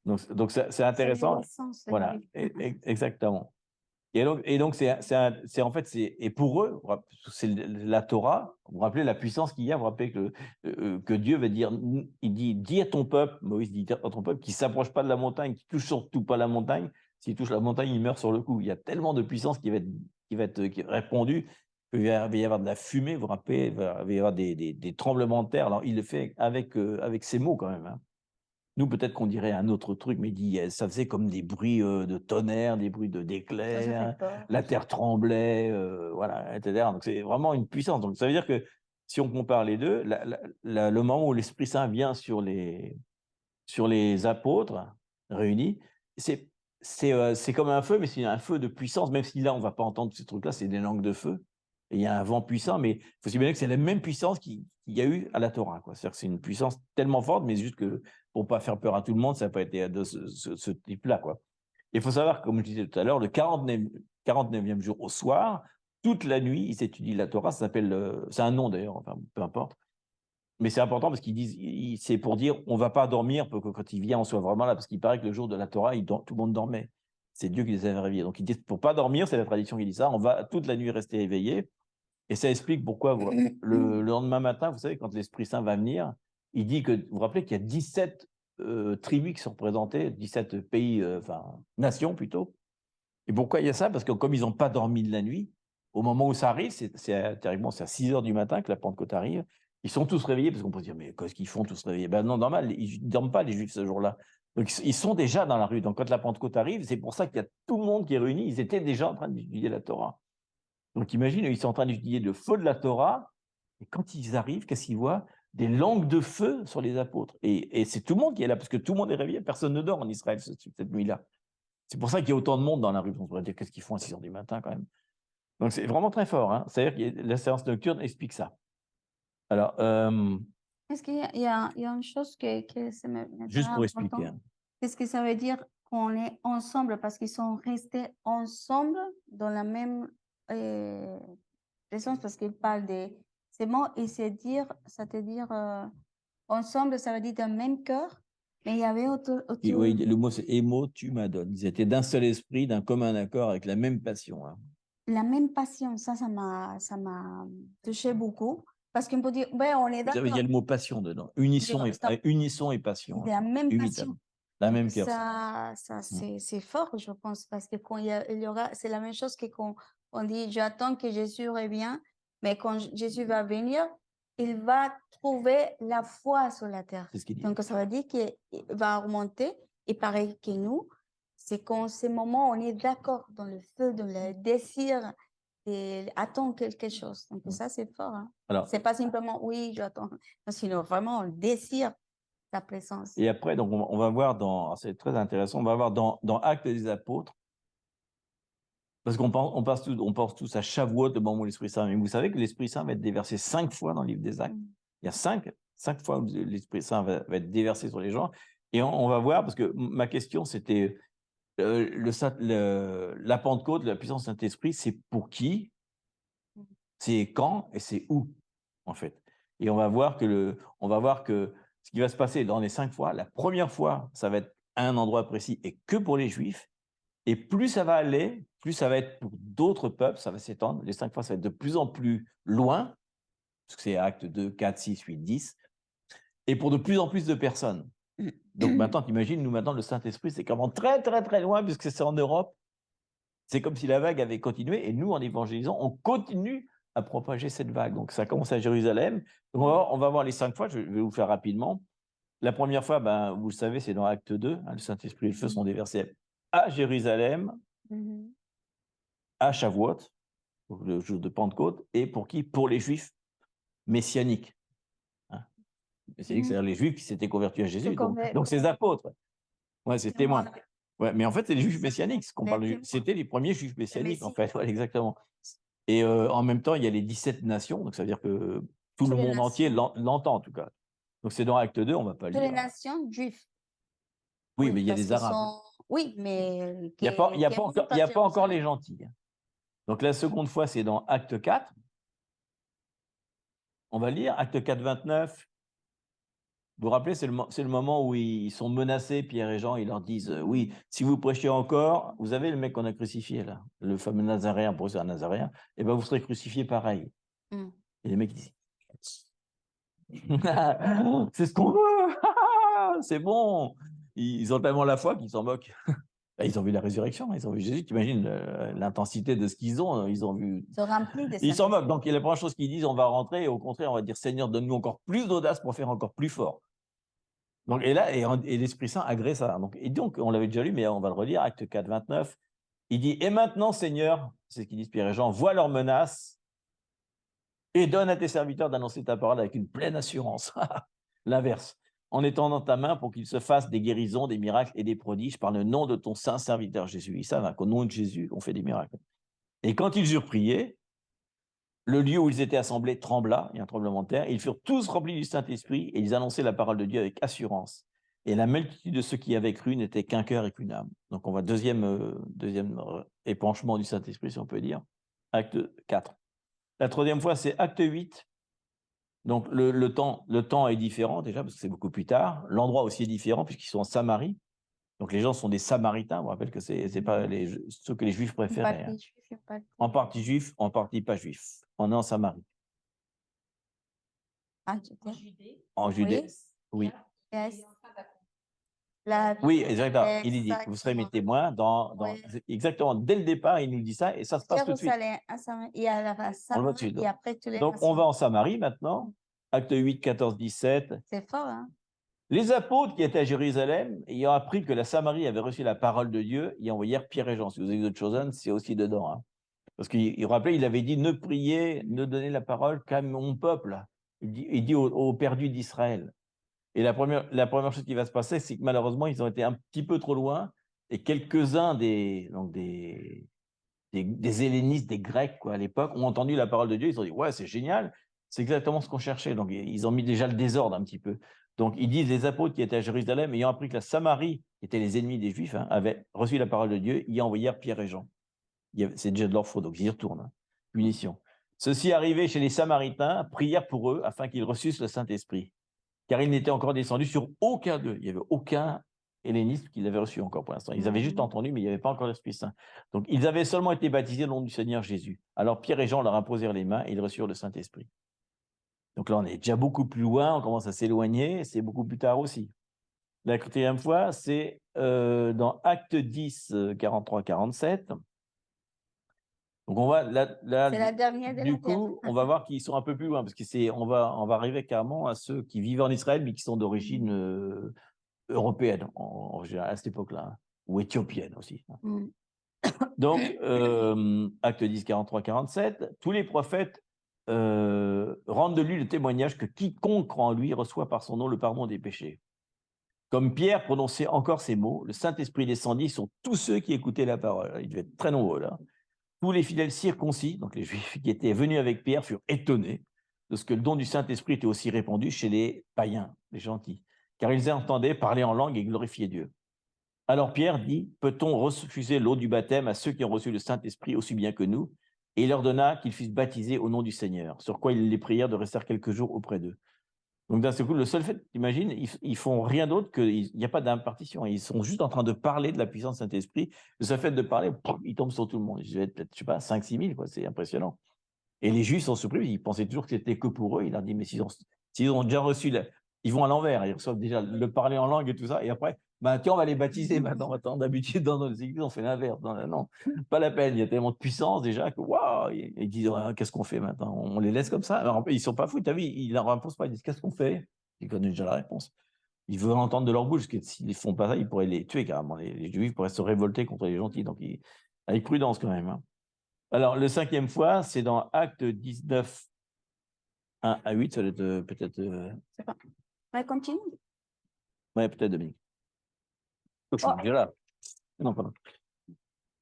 Donc c'est intéressant, voilà, exactement. Et donc en fait, et pour eux, c'est la Torah, vous vous rappelez la puissance qu'il y a, vous vous rappelez que Dieu va dire, il dit, dis à ton peuple, Moïse dit à ton peuple, qui ne s'approche pas de la montagne, qui ne touche surtout pas la montagne, s'il touche la montagne, il meurt sur le coup. Il y a tellement de puissance qui va être répandue, qu'il va y avoir de la fumée, vous vous rappelez, il va y avoir des tremblements de terre. Alors il le fait avec ses mots quand même, hein. Nous, peut-être qu'on dirait un autre truc, mais il dit, ça faisait comme des bruits, de tonnerre, des bruits Ça fait d'éclairs, peur. la terre tremblait, voilà, et cetera. Donc c'est vraiment une puissance. Donc ça veut dire que si on compare les 2, le moment où l'Esprit Saint vient sur les apôtres réunis, c'est c'est comme un feu, mais c'est un feu de puissance, même si là, on ne va pas entendre ces trucs-là, c'est des langues de feu et il y a un vent puissant, mais il faut s'imaginer que c'est la même puissance qu'il y a eu à la Torah, quoi. C'est-à-dire que c'est une puissance tellement forte, mais juste que pour pas faire peur à tout le monde, ça n'a pas été de ce type-là, quoi. Il faut savoir, comme je disais tout à l'heure, le 49e jour au soir, toute la nuit, ils étudient la Torah, ça s'appelle, c'est un nom d'ailleurs, enfin, peu importe. Mais c'est important parce qu'ils disent, c'est pour dire, on ne va pas dormir pour que quand il vient, on soit vraiment là, parce qu'il paraît que le jour de la Torah, tout le monde dormait. C'est Dieu qui les avait réveillés. Donc ils disent, pour pas dormir, c'est la tradition qui dit ça, on va toute la nuit rester éveillé. Et ça explique pourquoi le lendemain matin, vous savez, quand l'Esprit Saint va venir, il dit que, vous vous rappelez qu'il y a 17 tribus qui sont représentées, 17 pays, enfin nations plutôt. Et pourquoi il y a ça? Parce que comme ils n'ont pas dormi de la nuit, au moment où ça arrive, théoriquement, c'est à 6 heures du matin que la Pentecôte arrive, ils sont tous réveillés, parce qu'on peut se dire, mais qu'est-ce qu'ils font tous réveillés? Ben non, normal, ils ne dorment pas, les Juifs, ce jour-là. Donc, ils sont déjà dans la rue. Donc, quand la Pentecôte arrive, c'est pour ça qu'il y a tout le monde qui est réuni. Ils étaient déjà en train d'étudier la Torah. Donc, imagine, ils sont en train d'étudier le feu de la Torah, et quand ils arrivent, qu'est-ce qu'ils voient? Des langues de feu sur les apôtres. Et c'est tout le monde qui est là, parce que tout le monde est réveillé, personne ne dort en Israël cette nuit-là. C'est pour ça qu'il y a autant de monde dans la rue. On pourrait dire, qu'est-ce qu'ils font à 6 heures du matin quand même? Donc c'est vraiment très fort, hein. C'est-à-dire que la séance nocturne explique ça. Alors, Est-ce qu'il y a une chose que c'est juste maintenant pour expliquer, important? hein. Qu'est-ce que ça veut dire qu'on est ensemble parce qu'ils sont restés ensemble dans la même présence parce qu'ils parlent de ces mots et c'est dire, ça te dire ensemble, ça veut dire d'un même cœur, mais il y avait Oui, le mot c'est émo, tu m'adonnes. Ils étaient d'un seul esprit, d'un commun accord, avec la même passion, hein. la même passion. Ça m'a touché beaucoup parce qu'on peut dire, ben, on est Vous savez, il y a d'accord. le mot passion dedans. Stop. Unisson et passion, De hein. la même passion. Imitam. La Donc même cœur. ça c'est fort, je pense, parce que quand il y aura, c'est la même chose que quand on dit, j'attends que Jésus revienne, mais quand Jésus va venir, il va trouver la foi sur la terre. C'est ce qu'il dit. Donc ça veut dire qu'il va remonter, et pareil que nous, c'est qu'en ce moment, on est d'accord dans le feu, dans le désir, et attend quelque chose. Donc ça, c'est fort, hein. Alors, C'est pas simplement, oui, j'attends, sinon vraiment, on désire sa présence. et après, donc, on va voir c'est très intéressant, on va voir dans Actes des Apôtres, parce on pense tous à Shavuot, le moment où l'Esprit Saint. Mais vous savez que l'Esprit Saint va être déversé 5 fois dans le livre des Actes. Il y a 5 fois où l'Esprit Saint va être déversé sur les gens. Et on va voir, parce que ma question, c'était la Pentecôte, la puissance du Saint-Esprit, c'est pour qui, c'est quand et c'est où, en fait. Et on va voir que ce qui va se passer dans les 5 fois, la première fois, ça va être à un endroit précis et que pour les Juifs. Et plus ça va aller, plus ça va être pour d'autres peuples, ça va s'étendre. Les 5 fois, ça va être de plus en plus loin, parce que c'est acte 2, 4, 6, 8, 10, et pour de plus en plus de personnes. Donc maintenant, t'imagines, nous maintenant, le Saint-Esprit, c'est vraiment très, très, très loin, puisque c'est en Europe. C'est comme si la vague avait continué, et nous, en évangélisant, on continue à propager cette vague. Donc ça commence à Jérusalem. Donc on va voir les 5 fois, je vais vous faire rapidement. La première fois, ben, vous le savez, c'est dans Acte 2, hein, le Saint-Esprit et le feu sont déversés à Jérusalem, à Shavuot, le jour de Pentecôte, et pour qui? Pour les Juifs messianiques. Hein. Messianiques, c'est-à-dire les Juifs qui s'étaient convertis à Jésus, donc ces apôtres. Ouais, c'est témoins. Ouais, mais en fait, c'est les Juifs messianiques. C'était les premiers Juifs messianiques, en fait. Ouais, exactement. Et en même temps, il y a les 17 nations, donc ça veut dire que tout le monde entier l'entend, en tout cas. Donc c'est dans Acte 2, on ne va pas le Toutes les lire. nations juives. Oui, mais il y a des Arabes. Oui, mais il n'y a pas encore les gentils. Donc la seconde fois, c'est dans Acte 4. On va lire Acte 4, 29. Vous vous rappelez, c'est le moment où ils sont menacés, Pierre et Jean, ils leur disent oui, si vous prêchez encore, vous avez le mec qu'on a crucifié là, le fameux Nazaréen, pour eux c'est un Nazaréen, et ben vous serez crucifié pareil. Et les mecs disent c'est ce qu'on veut, c'est bon. Ils ont tellement la foi qu'ils s'en moquent. Ils ont vu la résurrection, ils ont vu Jésus, tu imagines l'intensité de ce qu'ils ont, ils ont vu. Ils s'en moquent. Donc, la première chose qu'ils disent, on va rentrer, et au contraire, on va dire Seigneur, donne-nous encore plus d'audace pour faire encore plus fort. Donc, et là, et l'Esprit Saint agrée ça. Donc, on l'avait déjà lu, mais on va le relire, Acte 4, 29. Il dit, et maintenant, Seigneur, c'est ce qu'ils disent Pierre et Jean, vois leurs menaces et donne à tes serviteurs d'annoncer ta parole avec une pleine assurance. L'inverse. En étendant ta main pour qu'il se fasse des guérisons, des miracles et des prodiges par le nom de ton saint serviteur Jésus. Ils savent qu'au nom de Jésus, on fait des miracles. Et quand ils eurent prié, le lieu où ils étaient assemblés trembla, il y a un tremblement de terre, ils furent tous remplis du Saint-Esprit et ils annonçaient la parole de Dieu avec assurance. Et la multitude de ceux qui avaient cru n'était qu'un cœur et qu'une âme. Donc on voit deuxième épanchement du Saint-Esprit, si on peut dire, acte 4. La troisième fois, c'est acte 8. Donc le temps est différent déjà, parce que c'est beaucoup plus tard. L'endroit aussi est différent, puisqu'ils sont en Samarie. Donc les gens sont des Samaritains. On rappelle que ce n'est pas ceux que les Juifs préféraient. En partie juifs, en partie pas juifs. On est en Samarie. En Judée. Oui. Oui, exactement. Il dit, vous serez mes témoins exactement, dès le départ, il nous dit ça, et ça se passe tout de suite. Donc, on va en Samarie maintenant, acte 8, 14, 17. C'est fort, hein? Les apôtres qui étaient à Jérusalem, ayant appris que la Samarie avait reçu la parole de Dieu, y envoyèrent Pierre et Jean. Si vous avez vu d'autres choses, c'est aussi dedans. Hein. Parce qu'il rappelait, il avait dit, ne priez, ne donnez la parole qu'à mon peuple. Il dit aux perdus d'Israël. Et la première chose qui va se passer, c'est que malheureusement, ils ont été un petit peu trop loin, et quelques-uns des hellénistes, des Grecs quoi, à l'époque, ont entendu la parole de Dieu, ils ont dit « ouais, c'est génial, c'est exactement ce qu'on cherchait ». Donc, ils ont mis déjà le désordre un petit peu. Donc, ils disent, les apôtres qui étaient à Jérusalem, ayant appris que la Samarie, qui était les ennemis des Juifs, avaient reçu la parole de Dieu, y envoyèrent Pierre et Jean. C'est déjà de leur faute, donc ils y retournent. Hein. Punition. Ceux-ci arrivés chez les Samaritains, prièrent pour eux afin qu'ils reçussent le Saint-Esprit. Car il n'était encore descendu sur aucun d'eux. Il n'y avait aucun helléniste qui l'avait reçu encore pour l'instant. Ils avaient juste entendu, mais il n'y avait pas encore l'Esprit Saint. Donc, ils avaient seulement été baptisés au nom du Seigneur Jésus. Alors, Pierre et Jean leur imposèrent les mains et ils reçurent le Saint-Esprit. Donc là, on est déjà beaucoup plus loin, on commence à s'éloigner, c'est beaucoup plus tard aussi. La quatrième fois, c'est dans Acte 10, 43-47. Donc, on va, la dernière de du coup, on va voir qu'ils sont un peu plus loin, parce qu'on va arriver carrément à ceux qui vivent en Israël, mais qui sont d'origine européenne, en général, à cette époque-là, hein, ou éthiopienne aussi. Donc, acte 10, 43-47, tous les prophètes rendent de lui le témoignage que quiconque croit en lui reçoit par son nom le pardon des péchés. Comme Pierre prononçait encore ces mots, le Saint-Esprit descendit sur tous ceux qui écoutaient la parole. Il devait être très nombreux là. Tous les fidèles circoncis, donc les Juifs qui étaient venus avec Pierre, furent étonnés de ce que le don du Saint-Esprit était aussi répandu chez les païens, les gentils, car ils entendaient parler en langue et glorifier Dieu. Alors Pierre dit, peut-on refuser l'eau du baptême à ceux qui ont reçu le Saint-Esprit aussi bien que nous? Et il leur donna qu'ils fussent baptisés au nom du Seigneur, sur quoi ils les prièrent de rester quelques jours auprès d'eux. Donc, d'un seul coup, le seul fait, t'imagines, ils font rien d'autre il n'y a pas d'impartition. Ils sont juste en train de parler de la puissance du Saint-Esprit. Le seul fait de parler, ils tombent sur tout le monde. Je vais peut-être, je sais pas, 5-6 000, quoi. C'est impressionnant. Et les Juifs sont surpris. Ils pensaient toujours que c'était que pour eux. Il leur dit, mais s'ils ont déjà reçu, ils vont à l'envers. Ils reçoivent déjà le parler en langue et tout ça. Et après, ben, tiens, on va les baptiser maintenant. Attends, d'habitude, dans nos églises, on fait l'inverse. Non, non, pas la peine. Il y a tellement de puissance déjà que, waouh, ils disent, ouais, qu'est-ce qu'on fait maintenant? On les laisse comme ça. Alors, ils ne sont pas fous. Tu as vu, ils leur imposent pas. Ils disent, qu'est-ce qu'on fait? Ils connaissent déjà la réponse. Ils veulent entendre de leur bouche, parce que s'ils ne font pas ça, ils pourraient les tuer carrément. Les Juifs pourraient se révolter contre les gentils. Donc, avec prudence quand même. Hein. Alors, le 5e fois, c'est dans Acte 19, 1 à 8, ça doit être peut-être. C'est pas. Ouais, continue. Ouais, peut-être Dominique. Je suis déjà là. Non, pardon.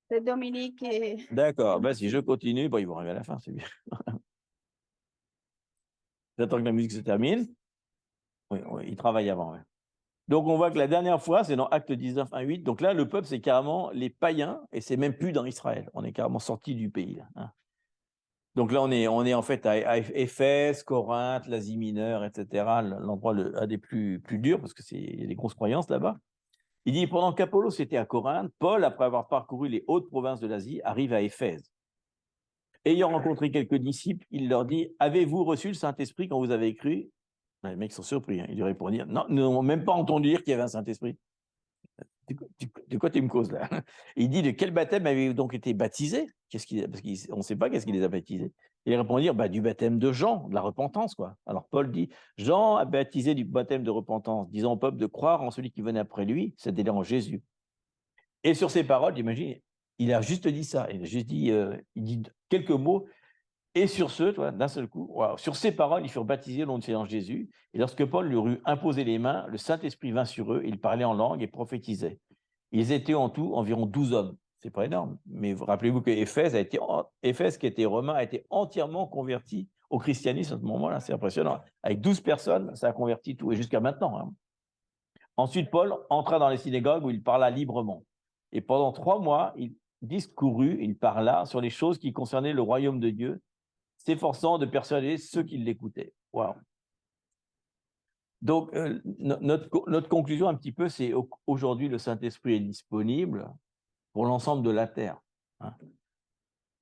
C'est Dominique et... D'accord, ben, si je continue, bon, ils vont arriver à la fin, c'est bien. J'attends que la musique se termine. Oui, oui, ils travaillent avant. Ouais. Donc, on voit que la dernière fois, c'est dans Acte 19, 1 à 8. Donc là, le peuple, c'est carrément les païens, et c'est même plus dans Israël. On est carrément sorti du pays. Là, hein. Donc là, on est en fait à Éphèse, Corinthe, l'Asie mineure, etc. L'endroit un des plus durs, parce qu'il y a des grosses croyances là-bas. Il dit, pendant qu'Apollos était à Corinthe, Paul, après avoir parcouru les hautes provinces de l'Asie, arrive à Éphèse. Ayant rencontré quelques disciples, il leur dit, avez-vous reçu le Saint-Esprit quand vous avez cru? Les mecs sont surpris. Hein. Il lui répond, non, nous n'avons même pas entendu dire qu'il y avait un Saint-Esprit. De quoi tu me causes là? Il dit, de quel baptême avez-vous donc été baptisé? Parce qu'on ne sait pas qu'est-ce qui les a baptisés. Il répond, du baptême de Jean, de la repentance, quoi. Alors Paul dit, Jean a baptisé du baptême de repentance, disant au peuple de croire en celui qui venait après lui, c'est-à-dire en Jésus. Et sur ces paroles, j'imagine, il a juste dit ça. Il a juste dit, il dit quelques mots. Et sur ce, d'un seul coup, wow, sur ces paroles, ils furent baptisés au nom du Seigneur Jésus. Et lorsque Paul leur eut imposé les mains, le Saint-Esprit vint sur eux, ils parlaient en langue et prophétisaient. Ils étaient en tout environ 12 hommes. C'est pas énorme. Mais rappelez-vous que Éphèse, qui était romain, a été entièrement converti au christianisme à ce moment-là. C'est impressionnant. Avec 12 personnes, ça a converti tout, et jusqu'à maintenant. Hein. Ensuite, Paul entra dans les synagogues où il parla librement. Et pendant 3 mois, il discourut, il parla sur les choses qui concernaient le royaume de Dieu, s'efforçant de persuader ceux qui l'écoutaient. Wow. Donc, notre conclusion un petit peu, c'est aujourd'hui, le Saint-Esprit est disponible pour l'ensemble de la terre. Hein.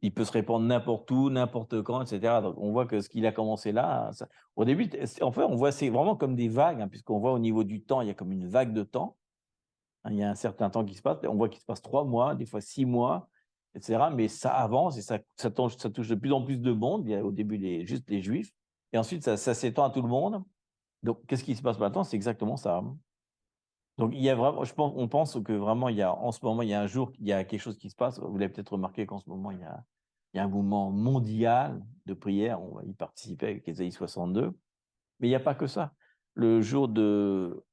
Il peut se répandre n'importe où, n'importe quand, etc. Donc, on voit que ce qu'il a commencé là, au début, en fait, on voit c'est vraiment comme des vagues, hein, puisqu'on voit au niveau du temps, il y a comme une vague de temps. Hein, il y a un certain temps qui se passe. On voit qu'il se passe 3 mois, des fois 6 mois, etc. Mais ça avance et ça touche de plus en plus de monde. Il y a au début juste les Juifs. Et ensuite, ça s'étend à tout le monde. Donc, qu'est-ce qui se passe maintenant? C'est exactement ça. Donc, il y a vraiment, on pense que vraiment, en ce moment, il y a un jour, il y a quelque chose qui se passe. Vous l'avez peut-être remarqué qu'en ce moment, il y a un mouvement mondial de prière. On va y participer avec Ésaïe 62. Mais il n'y a pas que ça. Le jour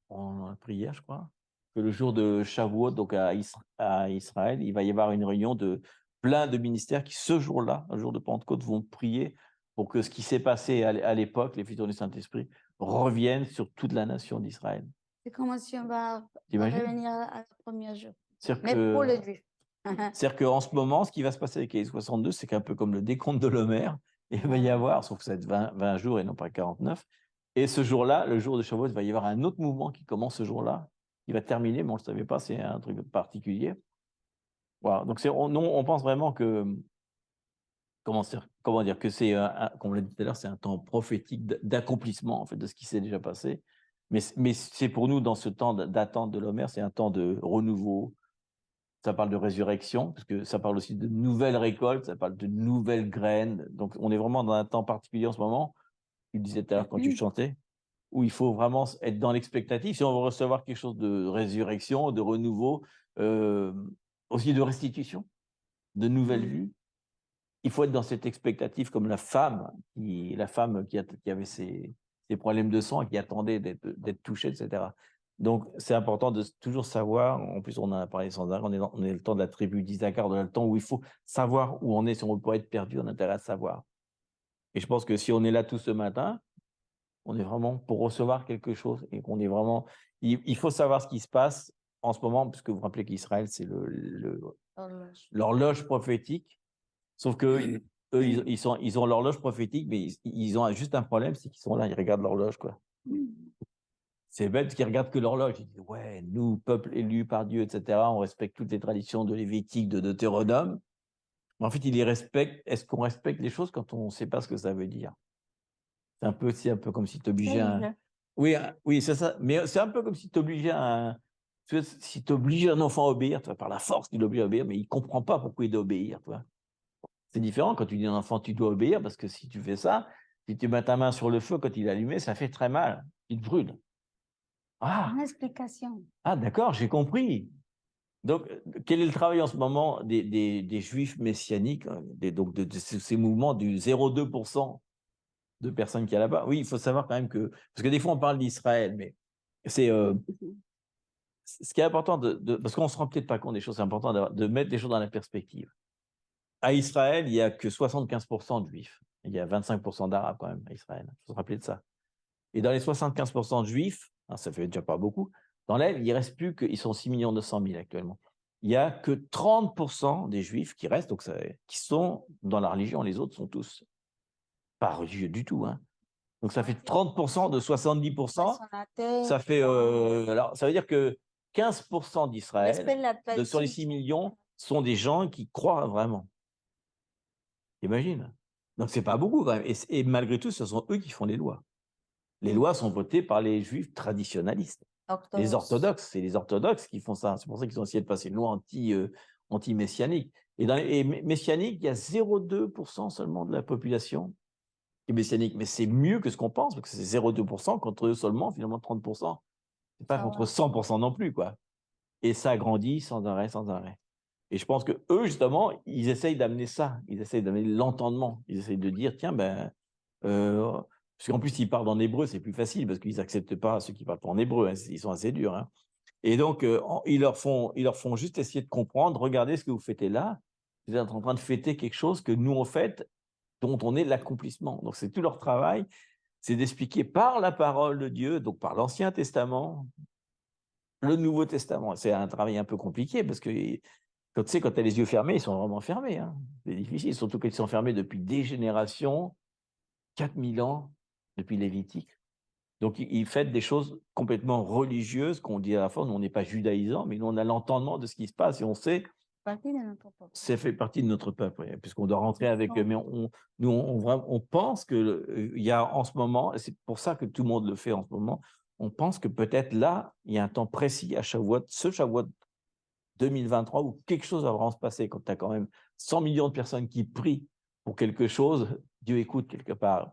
en prière, je crois, que le jour de Shavuot, donc à Israël, il va y avoir une réunion de plein de ministères qui, ce jour-là, un jour de Pentecôte, vont prier pour que ce qui s'est passé à l'époque, les futurs du Saint-Esprit, reviennent sur toute la nation d'Israël. C'est comme si on va revenir à ce premier jour. Mais pour les Juifs. C'est-à-dire qu'en ce moment, ce qui va se passer avec les 62, c'est qu'un peu comme le décompte de l'Homère, il va y avoir, sauf que ça va être 20 jours et non pas 49. Et ce jour-là, le jour de Shavuot, il va y avoir un autre mouvement qui commence ce jour-là. Il va terminer, mais on ne le savait pas, c'est un truc particulier. Voilà. Donc, on pense vraiment que, comment dire, que c'est, comme on l'a dit tout à l'heure, c'est un temps prophétique d'accomplissement en fait, de ce qui s'est déjà passé. Mais c'est pour nous, dans ce temps d'attente de l'Homère, c'est un temps de renouveau. Ça parle de résurrection, parce que ça parle aussi de nouvelles récoltes, ça parle de nouvelles graines. Donc, on est vraiment dans un temps particulier en ce moment. Tu le disais tout à l'heure quand tu chantais, où il faut vraiment être dans l'expectative. Si on veut recevoir quelque chose de résurrection, de renouveau, aussi de restitution, de nouvelles vues, il faut être dans cette expectative comme la femme qui avait ses problèmes de sang et qui attendait d'être touchée, etc. Donc, c'est important de toujours savoir, en plus on en a parlé sans arrêt, on est le temps de la tribu d'Isaacar, on est le temps où il faut savoir où on est, si on peut être perdu, on a intérêt à savoir. Et je pense que si on est là tout ce matin, on est vraiment pour recevoir quelque chose et qu'on est vraiment... Il faut savoir ce qui se passe en ce moment, puisque vous vous rappelez qu'Israël, c'est l'horloge prophétique, sauf que eux, ils ont l'horloge prophétique, mais ils ont juste un problème, c'est qu'ils sont là, ils regardent l'horloge, quoi. C'est bête qu'ils regardent que l'horloge. Ils disent, ouais, nous, peuple élu par Dieu, etc., on respecte toutes les traditions de Lévitique, de Deutéronome. Mais en fait, ils les respectent. Est-ce qu'on respecte les choses quand on ne sait pas ce que ça veut dire? C'est un peu comme si tu obligeais un... Oui, oui, c'est ça. Mais c'est un peu comme si tu obligeais un... Tu vois, si tu obliges un enfant à obéir, tu vois, par la force, tu l'obliges à obéir, mais il ne comprend pas pourquoi il doit obéir. C'est différent quand tu dis à un enfant, tu dois obéir, parce que si tu fais ça, si tu mets ta main sur le feu quand il est allumé, ça fait très mal. Il te brûle. Ah, Une explication. ah d'accord, j'ai compris. Donc, quel est le travail en ce moment des juifs messianiques, donc de ces mouvements du 0,2% de personnes qu'il y a là-bas? Oui, il faut savoir quand même que, parce que des fois on parle d'Israël, mais c'est ce qui est important, parce qu'on ne se rend peut-être pas compte des choses, c'est important de mettre les choses dans la perspective. À Israël, il n'y a que 75% de juifs. Il y a 25% d'arabes quand même à Israël. Il faut se rappeler de ça. Et dans les 75% de juifs, ça fait déjà pas beaucoup, dans l'aile, il ne reste plus que, ils sont 6 900 000 actuellement. Il n'y a que 30% des juifs qui restent, donc qui sont dans la religion. Les autres sont tous pas religieux du tout. Hein. Donc ça fait 30% de 70%. Ça fait, alors, ça veut dire que 15% d'Israël, sur les 6 millions, sont des gens qui croient vraiment. Imagine. Donc c'est pas beaucoup quand même. Et malgré tout, ce sont eux qui font les lois. Les lois sont votées par les juifs traditionalistes. Les orthodoxes, c'est les orthodoxes qui font ça. C'est pour ça qu'ils ont essayé de passer une loi anti-messianique. Et dans les messianiques, il y a 0,2% seulement de la population qui est messianique. Mais c'est mieux que ce qu'on pense, parce que c'est 0,2% contre seulement finalement 30%. C'est pas contre 100% non plus, quoi. Et ça grandit sans arrêt, sans arrêt. Et je pense que eux, justement, ils essayent d'amener ça. Ils essayent d'amener l'entendement. Ils essayent de dire, tiens, parce qu'en plus, ils parlent en hébreu, c'est plus facile, parce qu'ils n'acceptent pas ceux qui ne parlent pas en hébreu. Hein, ils sont assez durs. Hein. Et donc, ils leur font juste essayer de comprendre, regardez ce que vous faites là. Vous êtes en train de fêter quelque chose que nous, on fête, dont on est l'accomplissement. Donc, c'est tout leur travail, c'est d'expliquer par la parole de Dieu, donc par l'Ancien Testament, le Nouveau Testament. C'est un travail un peu compliqué, parce que quand tu as les yeux fermés, ils sont vraiment fermés. Hein. C'est difficile, surtout qu'ils sont fermés depuis des générations, 4000 ans, depuis Lévitique. Donc, ils fêtent des choses complètement religieuses, qu'on dit à la fois, nous, on n'est pas judaïsants, mais nous, on a l'entendement de ce qui se passe et on sait, c'est fait partie de notre peuple, puisqu'on doit rentrer avec eux. Mais on pense qu'il y a en ce moment, et c'est pour ça que tout le monde le fait en ce moment, on pense que peut-être là, il y a un temps précis à Shavuot, ce Shavuot 2023, où quelque chose va vraiment se passer, quand tu as quand même 100 millions de personnes qui prient pour quelque chose, Dieu écoute quelque part.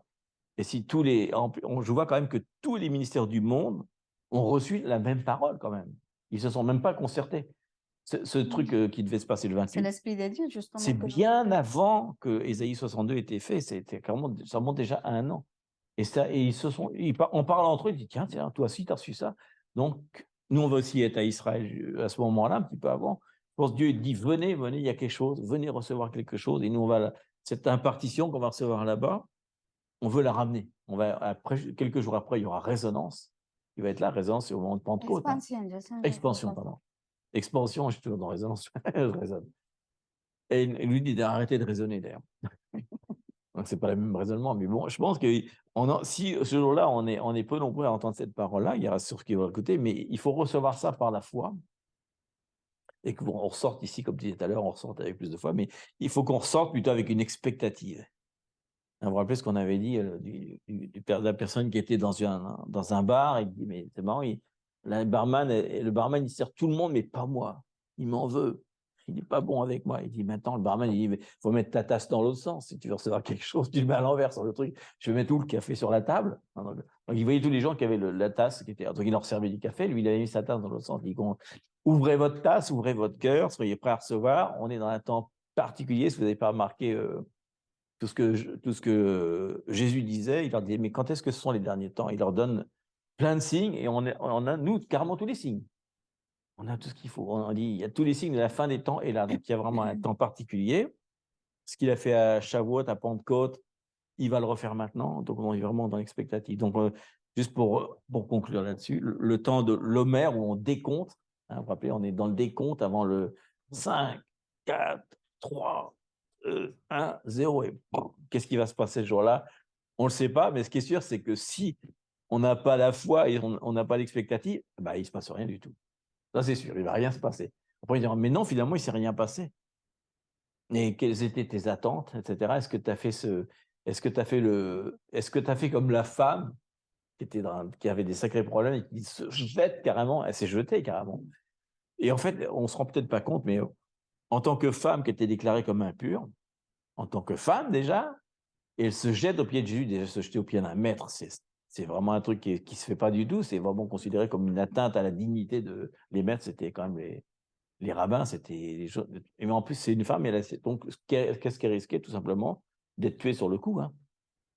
Et si je vois quand même que tous les ministères du monde ont reçu la même parole quand même. Ils ne se sont même pas concertés. Ce truc qui devait se passer le 28, c'est l'Esprit de Dieu, justement. c'est bien avant que Ésaïe 62 ait été fait. Ça remonte déjà à 1 an. Et on parle entre eux, ils disent, tiens, toi aussi, tu as reçu ça. Donc, nous, on va aussi être à Israël à ce moment-là, un petit peu avant. Je pense que Dieu dit, venez, il y a quelque chose, venez recevoir quelque chose. Et nous, cette impartition qu'on va recevoir là-bas, on veut la ramener. Quelques jours après, il y aura résonance. Il va être là, résonance, c'est au moment de Pentecôte. Expansion, pardon. Expansion, je suis toujours dans résonance. Je résonne. Et il lui dit d'arrêter de raisonner, d'ailleurs. Donc, ce n'est pas le même raisonnement. Mais bon, je pense que si ce jour-là, on est peu nombreux à entendre cette parole-là, il y aura sur ce qui va écouter, mais il faut recevoir ça par la foi. Et qu'on ressorte ici, comme tu disais tout à l'heure, on ressorte avec plus de foi, mais il faut qu'on ressorte plutôt avec une expectative. Vous vous rappelez ce qu'on avait dit de la personne qui était dans un bar et qui dit, mais c'est marrant, le barman, il sert tout le monde, mais pas moi. Il m'en veut. Il n'est pas bon avec moi. Il dit, maintenant, le barman, il dit, il faut mettre ta tasse dans l'autre sens. Si tu veux recevoir quelque chose, tu le mets à l'envers sur le truc. Je vais mettre où le café sur la table. Donc, il voyait tous les gens qui avaient la tasse, donc il leur servait du café. Lui, il avait mis sa tasse dans l'autre sens. Il dit, ouvrez votre tasse, ouvrez votre cœur, soyez prêts à recevoir. On est dans un temps particulier, si vous n'avez pas remarqué tout ce que Jésus disait. Il leur disait, mais quand est-ce que ce sont les derniers temps? Il leur donne plein de signes et on a, nous, carrément tous les signes. On a tout ce qu'il faut. On dit, il y a tous les signes de la fin des temps et là. Donc, il y a vraiment un temps particulier. Ce qu'il a fait à Shavuot, à Pentecôte, il va le refaire maintenant. Donc, on est vraiment dans l'expectative. Donc, juste pour conclure là-dessus, le temps de l'Homère où on décompte, hein, vous vous rappelez, on est dans le décompte avant le 5, 4, 3, 1, 0. Et qu'est-ce qui va se passer ce jour-là? On ne le sait pas, mais ce qui est sûr, c'est que si on n'a pas la foi et on n'a pas l'expectative, bah, il ne se passe rien du tout. Ça, c'est sûr, il ne va rien se passer. Après, ils diront, mais non, finalement, il ne s'est rien passé. Et quelles étaient tes attentes, etc. Est-ce que tu as fait est-ce que tu as fait comme la femme qui avait des sacrés problèmes et qui se jette carrément, elle s'est jetée carrément. Et en fait, on se rend peut-être pas compte, mais en tant que femme qui était déclarée comme impure, en tant que femme déjà, et elle se jette aux pieds de Jésus, déjà se jeter aux pieds d'un maître, c'est vraiment un truc qui se fait pas du tout, c'est vraiment considéré comme une atteinte à la dignité de les maîtres, c'était quand même les rabbins, c'était les choses. Et en plus, c'est une femme, donc qu'est-ce qu'elle risquait tout simplement d'être tuée sur le coup, hein.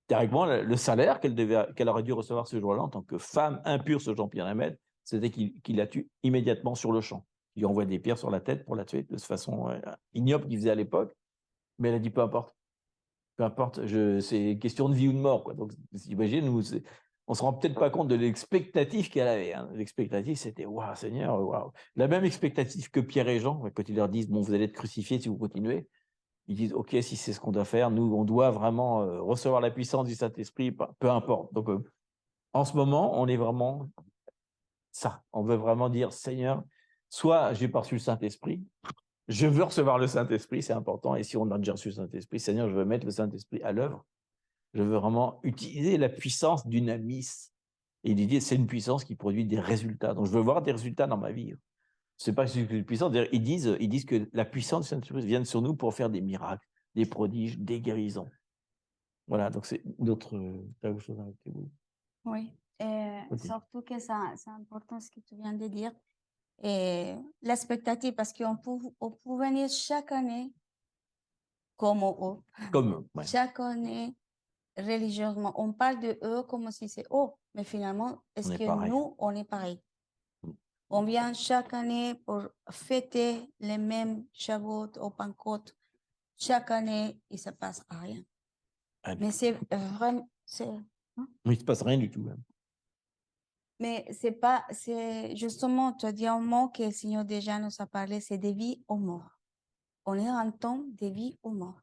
Théoriquement, le salaire qu'elle aurait dû recevoir ce jour-là en tant que femme impure ce Jean-Pierre Lemaitre, c'était qu'il la tue immédiatement sur le champ. Il lui envoie des pierres sur la tête pour la tuer de cette façon ignoble qu'il faisait à l'époque, mais elle a dit peu importe, c'est une question de vie ou de mort, quoi. Donc, imagine, on se rend peut-être pas compte de l'expectative qu'elle avait, hein. L'expectative, c'était waouh, Seigneur, waouh. La même expectative que Pierre et Jean, quand ils leur disent bon, vous allez être crucifiés si vous continuez. Ils disent ok, si c'est ce qu'on doit faire, nous, on doit vraiment recevoir la puissance du Saint-Esprit, peu importe. Donc, en ce moment, on est vraiment ça. On veut vraiment dire Seigneur, soit j'ai pas reçu le Saint-Esprit, je veux recevoir le Saint-Esprit, c'est important. Et si on a déjà reçu le Saint-Esprit, Seigneur, je veux mettre le Saint-Esprit à l'œuvre. Je veux vraiment utiliser la puissance dunamis. Et il dit, c'est une puissance qui produit des résultats. Donc, je veux voir des résultats dans ma vie. Ce n'est pas une puissance. Ils disent que la puissance du Saint-Esprit vient sur nous pour faire des miracles, des prodiges, des guérisons. Voilà, donc c'est d'autres choses à rajouter. Oui, Ok. surtout que c'est important ce que tu viens de dire. Et l'expectative, parce on peut venir chaque année comme eux, Comme, ouais, chaque année religieusement. On parle de eux comme si c'est eux, mais finalement, on est-ce est que pareil. nous, on est pareil? Mm. On vient chaque année pour fêter les mêmes Shavuot ou Pentecôte. Chaque année, il ne se passe rien. Ah, Mais c'est vraiment, il ne se passe rien du tout. Hein. mais c'est pas, c'est justement, tu as dit un mot que le Seigneur déjà nous a parlé, c'est de vie ou mort. On est en temps de vie ou mort.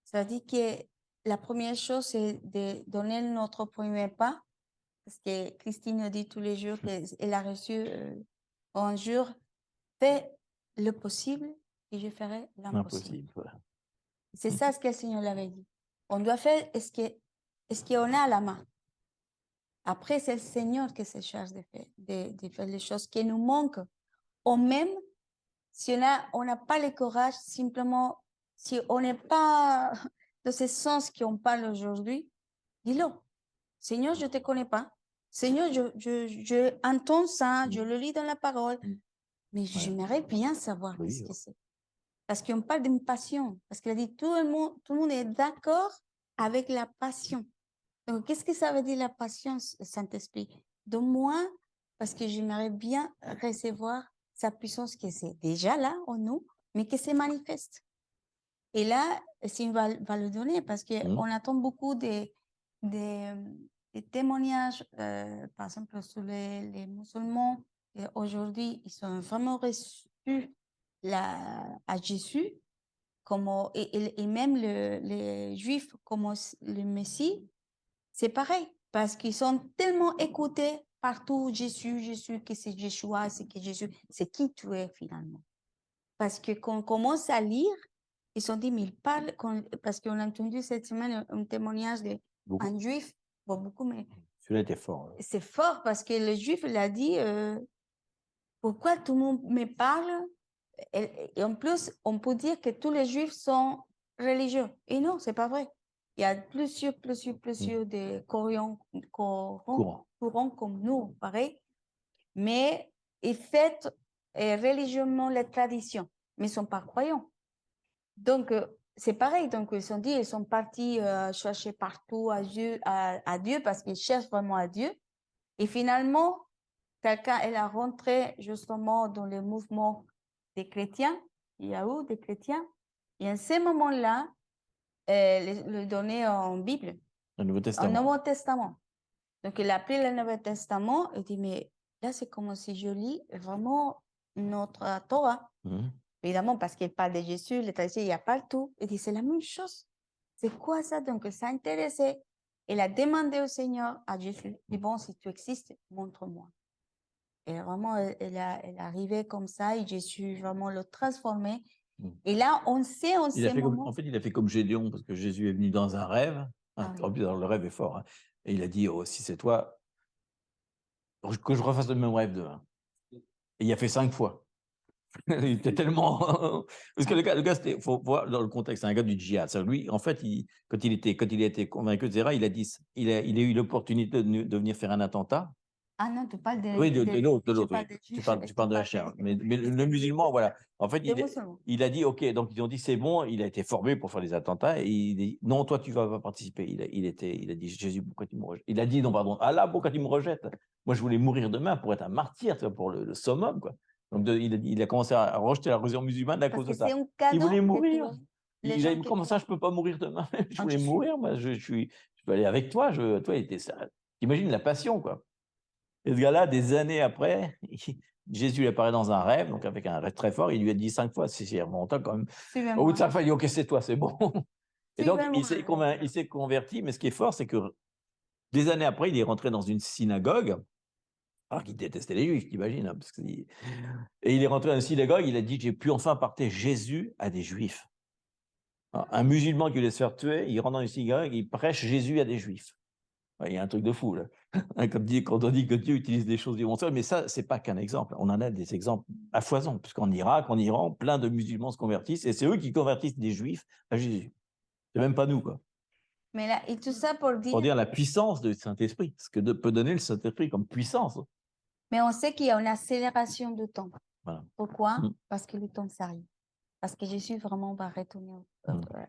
Ça veut dire que la première chose, c'est de donner notre premier pas, parce que Christine nous dit tous les jours qu'elle a reçu un jour, fais le possible et je ferai l'impossible. Impossible. Voilà. C'est ça ce que le Seigneur l'avait dit. On doit faire ce qu'on a à la main. Après, c'est le Seigneur qui se charge de faire les choses qui nous manquent. Ou même, si on n'a pas le courage, simplement, si on n'est pas de ce sens qu'on parle aujourd'hui, dis-le. Seigneur, je ne te connais pas. Seigneur, je entends ça, je le lis dans la parole, mais j'aimerais bien savoir ce que c'est. Parce qu'on parle d'une passion. Parce qu'il a dit tout le monde est d'accord avec la passion. Donc, qu'est-ce que ça veut dire la passion, Saint-Esprit? Donne-moi, parce que j'aimerais bien recevoir sa puissance qui est déjà là en nous, mais qui se manifeste. Et là, s'il va le donner, parce qu'on attend beaucoup des témoignages, par exemple, sur les musulmans. Aujourd'hui, ils sont vraiment reçus à Jésus, et même les Juifs comme le Messie. C'est pareil, parce qu'ils sont tellement écoutés partout, Jésus, que c'est Jésus, c'est que Jésus, c'est qui tu es finalement. Parce que quand on commence à lire, ils sont dit, mais ils parlent, parce qu'on a entendu cette semaine un témoignage d'un juif, bon, beaucoup, mais celui-là était fort. C'est fort parce que le juif, il a dit, pourquoi tout le monde me parle? Et en plus, on peut dire que tous les juifs sont religieux. Et non, c'est pas vrai. Il y a plusieurs de courants comme nous, pareil. Mais ils fêtent religieusement les traditions, mais ils ne sont pas croyants. Donc, c'est pareil. Donc, ils sont partis chercher partout à Dieu parce qu'ils cherchent vraiment à Dieu. Et finalement, quelqu'un, elle a rentré justement dans le mouvement des chrétiens. Il y a eu des chrétiens. Et à ce moment-là, le donner en Bible. Le Nouveau Testament. Un Nouveau Testament. Donc, il a pris le Nouveau Testament et dit, mais là, c'est comme si je lis vraiment notre Torah. Évidemment, parce qu'il parle de Jésus, les traditions, il y a partout. Il dit, c'est la même chose. C'est quoi ça? Donc, ça intéressait. Elle a demandé au Seigneur, à Jésus, dit bon, si tu existes, montre-moi. Et vraiment, elle est arrivée comme ça et Jésus vraiment le transformé. Et là, on sait en ces moments. En fait, il a fait comme Gédéon, parce que Jésus est venu dans un rêve. Ah oui. En plus, le rêve est fort. Hein, et il a dit, oh, si c'est toi, que je refasse le même rêve demain. Et il a fait 5 fois. Il était tellement. Parce que le gars il faut voir dans le contexte, c'est un gars du djihad. Lui, en fait, quand il a été convaincu, etc., il a dit, il a eu l'opportunité de venir faire un attentat. Ah non, tu parles de. Oui, de l'autre, je oui. parle de Tu juifs, parles de la chair. Mais le musulman, voilà. En fait, des musulmans. il a dit, OK, donc ils ont dit, c'est bon, il a été formé pour faire des attentats. Et il dit, non, toi, tu vas pas participer. Il a dit, Jésus, pourquoi tu me rejettes? Il a dit, non, pardon, Allah, pourquoi tu me rejettes? Moi, je voulais mourir demain pour être un martyr, tu vois, pour le summum, quoi. Donc, il a commencé à rejeter la religion musulmane à Parce cause de que ça. c'est un Il cadeau voulait que mourir. les Il a gens dit, qui comment ça, je croient peux pas mourir demain? Je en voulais Jésus. mourir, moi, je peux aller avec toi. Toi, il était ça. T'imagines la passion, quoi. Et ce gars-là, des années après, Jésus apparaît dans un rêve, donc avec un rêve très fort, il lui a dit 5 fois, c'est remontant quand même. Au bout de 5 fois, il dit, OK, c'est toi, c'est bon. Et donc, il s'est converti, mais ce qui est fort, c'est que des années après, il est rentré dans une synagogue, alors qu'il détestait les Juifs, t'imagines, hein, et il est rentré dans une synagogue, il a dit, j'ai pu enfin parler Jésus à des Juifs. Alors, un musulman qui voulait se faire tuer, il rentre dans une synagogue, il prêche Jésus à des Juifs. Il y a un truc de fou, là. Quand on dit que Dieu utilise des choses du monstrueux, mais ça, c'est pas qu'un exemple. On en a des exemples à foison, puisqu'en Irak, en Iran, plein de musulmans se convertissent, et c'est eux qui convertissent des Juifs à Jésus. C'est même pas nous, quoi. Mais là, et tout ça pour Pour dire. dire la puissance du Saint-Esprit, ce que peut donner le Saint-Esprit comme puissance. Mais on sait qu'il y a une accélération de temps. Voilà. Pourquoi? Parce que le temps s'arrive. Parce que Jésus vraiment va retourner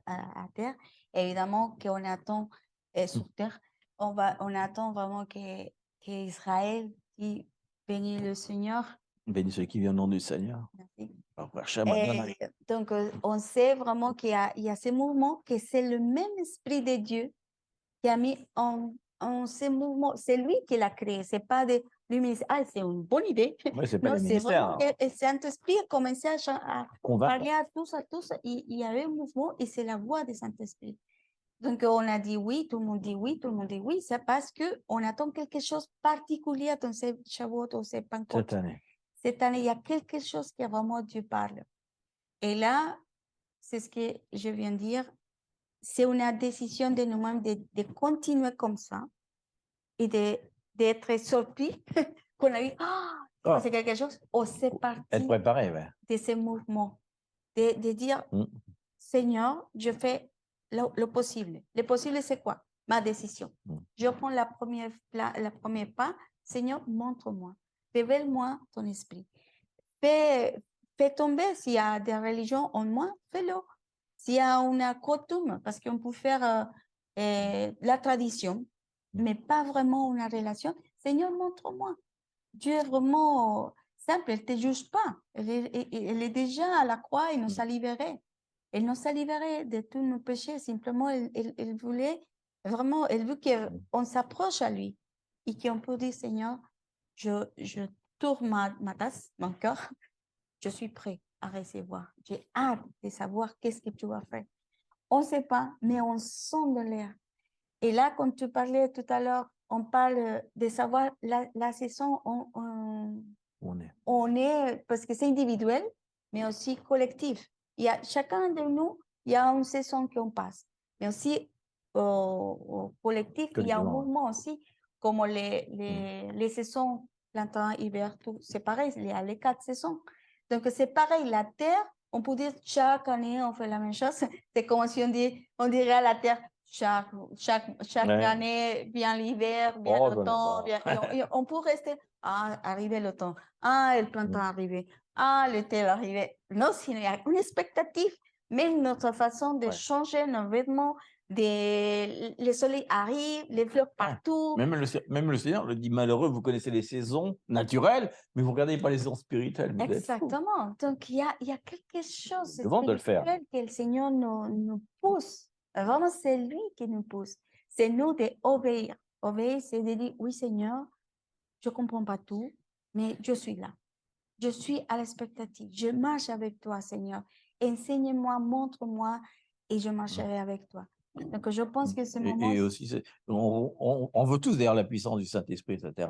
à terre. Évidemment qu'on attend sur terre, on attend vraiment qu'Israël dit bénis le Seigneur. Béni celui qui vient au nom du Seigneur. Merci. Donc, on sait vraiment qu'il y a ces mouvements, que c'est le même Esprit de Dieu qui a mis en ces mouvements. C'est lui qui l'a créé, c'est pas de lui, ah, c'est une bonne idée. Ouais, c'est pas non, les c'est vraiment ministères. que le Saint-Esprit a commencé à Convaincre. parler à tous. Il y avait un mouvement et c'est la voix du Saint-Esprit. Donc, on a dit oui, tout le monde dit oui, tout le monde dit oui. C'est parce qu'on attend quelque chose de particulier dans ces Shavuot ou ces Pentecôtes. Cette année, il y a quelque chose qui a vraiment Dieu parle. Et là, c'est ce que je viens de dire. C'est une décision de nous-mêmes de continuer comme ça et d'être surpris qu'on a eu, c'est quelque chose, on c'est parti être préparé, ouais. de ces mouvements, de dire, Seigneur, je fais le possible. Le possible, c'est quoi? Ma décision. Je prends la première pas. Seigneur, montre-moi. Révèle-moi ton esprit. Fais tomber s'il y a des religions en moi, fais-le. S'il y a une coutume, parce qu'on peut faire la tradition, mais pas vraiment une relation, Seigneur, montre-moi. Dieu est vraiment simple, elle ne te juge pas. Elle est déjà à la croix, il nous a libérés. Elle nous a libérés de tous nos péchés. Simplement, elle voulait vraiment, elle veut qu'on s'approche à lui et qu'on peut dire, Seigneur, je tourne ma tasse, mon cœur, je suis prêt à recevoir. J'ai hâte de savoir qu'est-ce que tu vas faire. On ne sait pas, mais on sent de l'air. Et là, quand tu parlais tout à l'heure, on parle de savoir la saison, on est, parce que c'est individuel, mais aussi collectif. Il y a chacun de nous, il y a une saison qu'on passe. Mais aussi au collectif, il y a un mouvement aussi, comme les saisons, printemps, hiver, tout, c'est pareil, il y a les 4 saisons. Donc, c'est pareil, la terre, on peut dire chaque année, on fait la même chose. C'est comme si on dirait à la terre, chaque année, vient l'hiver, vient l'automne, on peut rester, arriver l'automne, le printemps arrivé, l'été arrivé. Non, il y a une expectative, même notre façon de changer nos vêtements, le soleil arrive, les fleurs partout. Même le Seigneur le dit, malheureux, vous connaissez les saisons naturelles, mais vous ne regardez pas les saisons spirituelles. Exactement. Donc, il y a quelque chose de spirituel que le Seigneur nous pousse. Vraiment, c'est lui qui nous pousse. C'est nous d'obéir. Obéir, c'est de dire, oui, Seigneur, je ne comprends pas tout, mais je suis là. Je suis à l'expectative. Je marche avec toi, Seigneur. Enseigne-moi, montre-moi et je marcherai avec toi. Donc, je pense que ce Et, moment, et aussi, on veut tous d'ailleurs la puissance du Saint-Esprit, etc.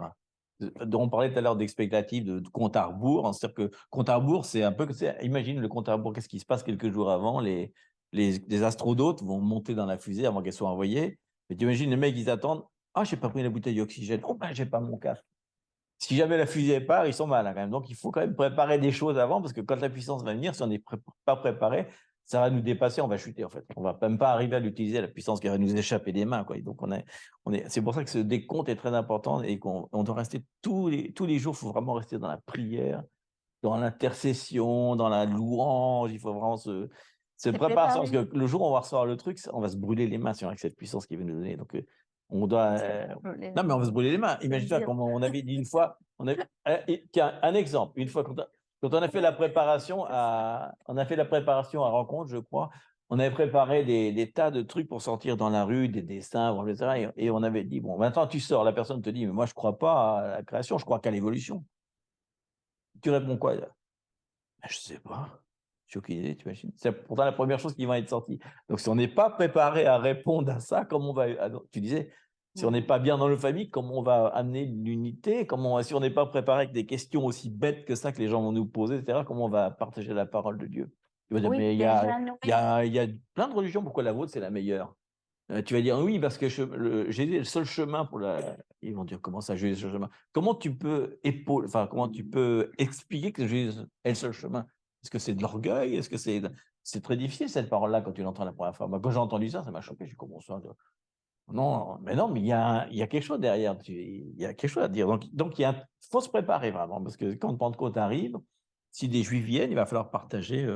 On parlait tout à l'heure d'expectative, de compte à rebours. Hein, c'est-à-dire que compte à rebours, c'est un peu que imagine le compte à rebours, qu'est-ce qui se passe quelques jours avant? Les astronautes vont monter dans la fusée avant qu'elle soit envoyée. Et tu imagines les mecs, ils attendent. Ah, j'ai pas pris la bouteille d'oxygène. Oh, ben, j'ai pas mon casque. Si jamais la fusée part, ils sont mal hein, quand même. Donc, il faut quand même préparer des choses avant parce que quand la puissance va venir, si on n'est pas préparé, ça va nous dépasser, on va chuter en fait. On va même pas arriver à l'utiliser, la puissance qui va nous échapper des mains. Quoi. Et donc, c'est pour ça que ce décompte est très important et qu'on doit rester tous les jours, il faut vraiment rester dans la prière, dans l'intercession, dans la louange. Il faut vraiment se préparer parce que le jour où on va recevoir le truc, on va se brûler les mains avec cette puissance qu'il veut nous donner. Donc, on doit. Non, mais on va se brûler les mains. Imagine-toi, comme on avait dit une fois. Tiens, un exemple. Une fois, quand on a fait la préparation on a fait la préparation à rencontre, je crois, on avait préparé des tas de trucs pour sortir dans la rue, des dessins, etc. Et on avait dit, bon, maintenant tu sors, la personne te dit, mais moi je ne crois pas à la création, je crois qu'à l'évolution. Tu réponds quoi? Ben, je ne sais pas. J'ai aucune idée, tu imagines. C'est pourtant la première chose qui va être sortie. Donc, si on n'est pas préparé à répondre à ça, comment on va. Tu disais, si on n'est pas bien dans le famille, comment on va amener l'unité? Si on n'est pas préparé avec des questions aussi bêtes que ça que les gens vont nous poser, etc., comment on va partager la parole de Dieu? Tu vas dire, oui, mais déjà, il y a plein de religions, pourquoi la vôtre, c'est la meilleure? Tu vas dire, oui, parce que Jésus est le seul chemin pour la. Ils vont dire, comment ça, Jésus est le seul chemin? Comment tu peux comment tu peux expliquer que Jésus est le seul chemin? Est-ce que c'est de l'orgueil? Est-ce que c'est très difficile cette parole-là quand tu l'entends la première fois? Moi, quand j'ai entendu ça, ça m'a choqué. J'ai commencé à dire, non, mais il y a quelque chose derrière. Il y a quelque chose à dire. Donc faut se préparer vraiment parce que quand Pentecôte arrive, si des Juifs viennent, il va falloir partager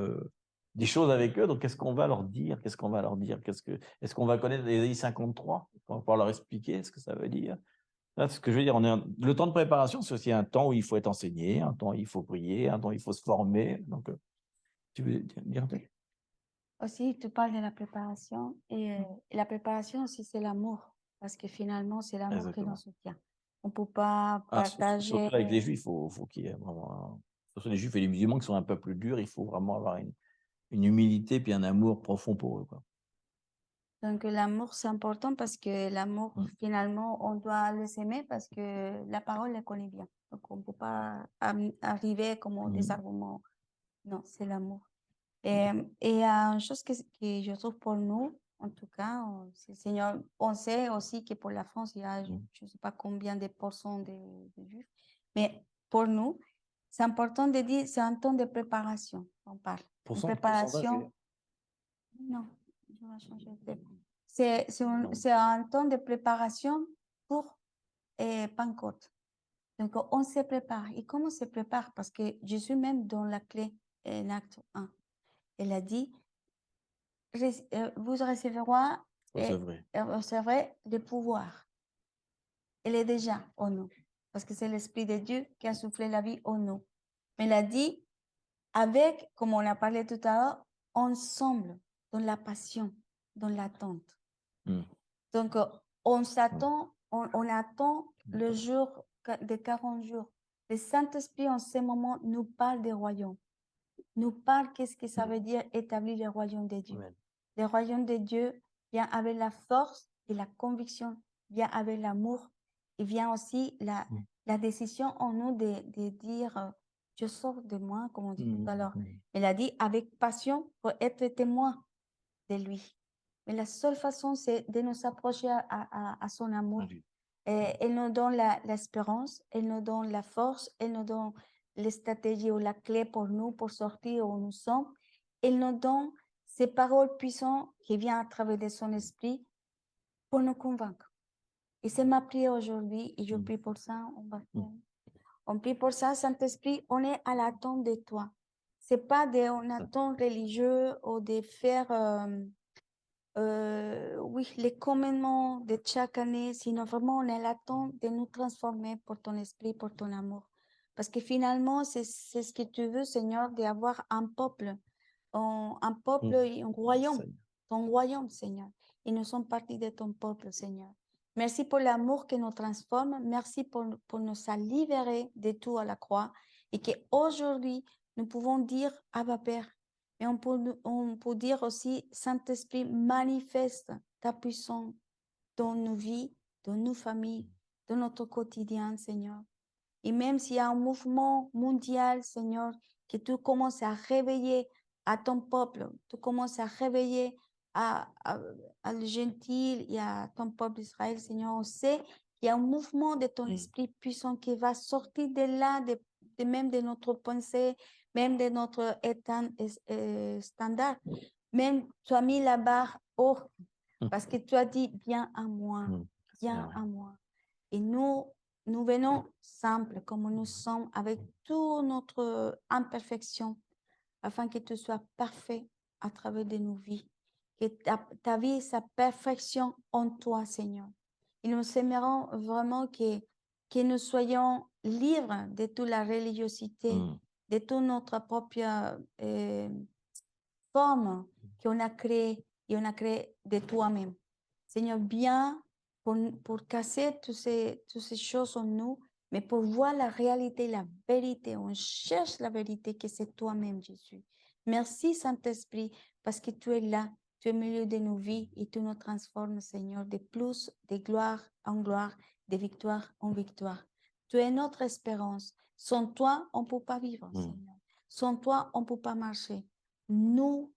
des choses avec eux. Donc, qu'est-ce qu'on va leur dire? Qu'est-ce qu'on va leur dire? Est-ce qu'on va connaître l'Ésaïe 53? On va pouvoir leur expliquer ce que ça veut dire. Là, ce que je veux dire, le temps de préparation, c'est aussi un temps où il faut être enseigné, un temps où il faut prier, un temps où il faut se former. Donc, tu veux dire un truc? aussi, tu parles de la préparation et la préparation aussi, c'est l'amour parce que finalement, c'est l'amour qui nous soutient. On ne peut pas partager. Surtout avec les Juifs, il faut qu'il y ait vraiment. Surtout les Juifs et les musulmans qui sont un peuple dur, il faut vraiment avoir une humilité puis un amour profond pour eux. Quoi. Donc, l'amour, c'est important parce que l'amour, finalement, on doit le s'aimer parce que la parole le connaît bien. Donc, on ne peut pas arriver comme des arguments. Non, c'est l'amour. Et une chose que je trouve pour nous, en tout cas, Seigneur, on sait aussi que pour la France, il y a, je ne sais pas combien de pourcents de Juifs, mais pour nous, c'est important de dire, c'est un temps de préparation, on parle. Une préparation. Non, je vais changer de thème. C'est un temps de préparation pour Pentecôte. Donc, on se prépare. Et comment on se prépare? Parce que Jésus, même dans la clé, l'acte 1, il a dit, vous recevrez le pouvoir. Il est déjà en nous. Parce que c'est l'Esprit de Dieu qui a soufflé la vie en nous. Mais il a dit, avec, comme on a parlé tout à l'heure, ensemble, dans la passion, dans l'attente. Donc, on s'attend, on attend le jour de 40 jours. Le Saint-Esprit, en ce moment, nous parle des royaumes. Nous parle qu'est-ce que ça veut dire établir le royaume de Dieu. Le royaume de Dieu vient avec la force et la conviction, vient avec l'amour. Il vient aussi la décision en nous de dire, je sors de moi, comme on dit tout à l'heure. Il a dit avec passion pour être témoin de lui. Mais la seule façon, c'est de nous approcher à son amour. Et elle nous donne l'espérance, elle nous donne la force, elle nous donne les stratégies ou la clé pour nous, pour sortir où nous sommes. Elle nous donne ces paroles puissantes qui viennent à travers de son esprit pour nous convaincre. Et c'est ma prière aujourd'hui et je prie pour ça. On prie pour ça, Saint-Esprit, on est à l'attente de toi. C'est pas un attente religieux ou de faire oui, les commandements de chaque année, sinon vraiment on est à l'attente de nous transformer pour ton esprit, pour ton amour. Parce que finalement, c'est ce que tu veux, Seigneur, d'avoir un peuple et un royaume, ton royaume, Seigneur. Et nous sommes partis de ton peuple, Seigneur. Merci pour l'amour qui nous transforme. Merci pour nous libérer de tout à la croix. Et qu'aujourd'hui, nous pouvons dire, Abba Père, et on peut dire aussi, Saint-Esprit, manifeste ta puissance dans nos vies, dans nos familles, dans notre quotidien, Seigneur. Et même s'il y a un mouvement mondial, Seigneur, que tu commences à réveiller à ton peuple, tu commences à réveiller à le gentil et à ton peuple d'Israël, Seigneur, on sait qu'il y a un mouvement de ton esprit puissant qui va sortir de là, même de notre pensée, même de notre état standard. Même tu as mis la barre haut parce que tu as dit, viens à moi, viens à moi. Et nous venons simples comme nous sommes avec toute notre imperfection afin que tu sois parfait à travers de nos vies. Que ta vie, sa perfection en toi, Seigneur. Et nous aimerons vraiment que nous soyons libres de toute la religiosité, de toute notre propre forme qu'on a créée et on a créé de toi-même. Seigneur, bien pour casser toutes ces choses en nous, mais pour voir la réalité, la vérité. On cherche la vérité que c'est toi-même, Jésus. Merci, Saint-Esprit, parce que tu es là, tu es au milieu de nos vies et tu nous transformes, Seigneur, de plus, de gloire en gloire, de victoire en victoire. Tu es notre espérance. Sans toi, on ne peut pas vivre, Seigneur. Sans toi, on ne peut pas marcher. Nous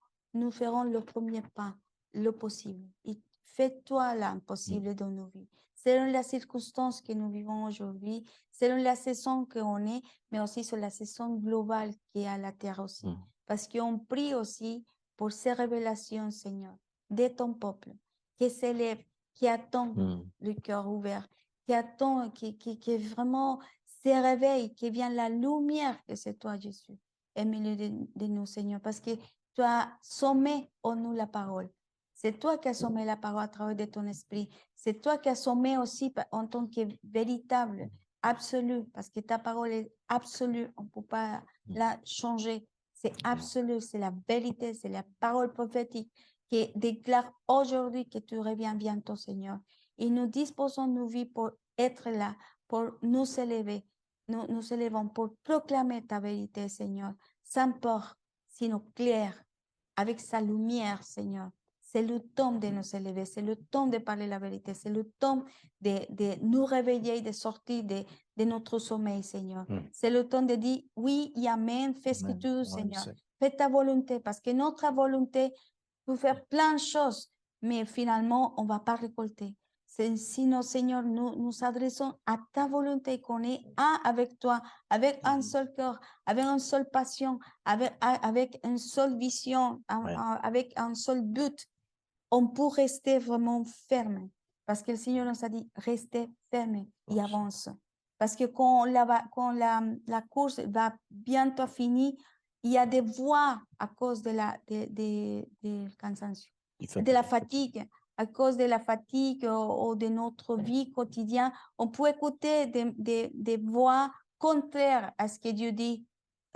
ferons le premier pas, le possible. Et fais-toi l'impossible dans nos vies. Selon les circonstances que nous vivons aujourd'hui, selon la saison qu'on est, mais aussi sur la saison globale qui est à la terre aussi. Parce qu'on prie aussi pour ces révélations, Seigneur, de ton peuple, qui s'élève, qui attend le cœur ouvert, qui attend, qui vraiment se réveille, qui vient la lumière que c'est toi, Jésus, au milieu de nous, Seigneur, parce que tu as sommé en nous la parole. C'est toi qui as sommé la parole à travers de ton esprit. C'est toi qui as sommé aussi en tant que véritable, absolu, parce que ta parole est absolue. On ne peut pas la changer. C'est absolu, c'est la vérité, c'est la parole prophétique qui déclare aujourd'hui que tu reviens bientôt, Seigneur. Et nous disposons nos vies pour être là, pour nous élever. Nous élevons pour proclamer ta vérité, Seigneur, sans peur, sinon clair, avec sa lumière, Seigneur. C'est le temps de nous élever, c'est le temps de parler la vérité, c'est le temps de nous réveiller, de sortir de notre sommeil, Seigneur. C'est le temps de dire oui et amen, fais ce que tu veux, Seigneur. Fais ta volonté, parce que notre volonté peut faire plein de choses, mais finalement, on ne va pas récolter. Sinon, Seigneur, nous adressons à ta volonté qu'on est un avec toi, avec un seul cœur, avec une seule passion, avec une seule vision, avec un seul but. On peut rester vraiment ferme. Parce que le Seigneur nous a dit, restez ferme et avance. Parce que quand la course va bientôt finir, il y a des voix à cause de la fatigue. À cause de la fatigue ou de notre vie quotidienne, on peut écouter des voix contraires à ce que Dieu dit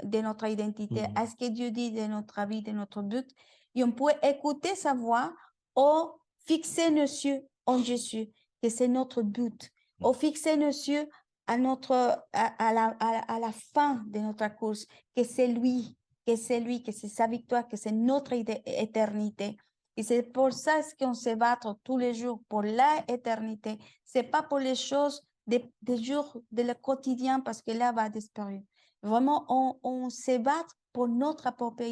de notre identité, à ce que Dieu dit de notre vie, de notre but. Et on peut écouter sa voix ou fixer nos yeux en Jésus, que c'est notre but. Ou fixer nos yeux à la fin de notre course, que c'est lui, que c'est sa victoire, que c'est notre éternité. Et c'est pour ça qu'on se bat tous les jours pour l'éternité. C'est pas pour les choses des jours de le quotidien parce que là va disparaître. Vraiment, on se bat pour notre propre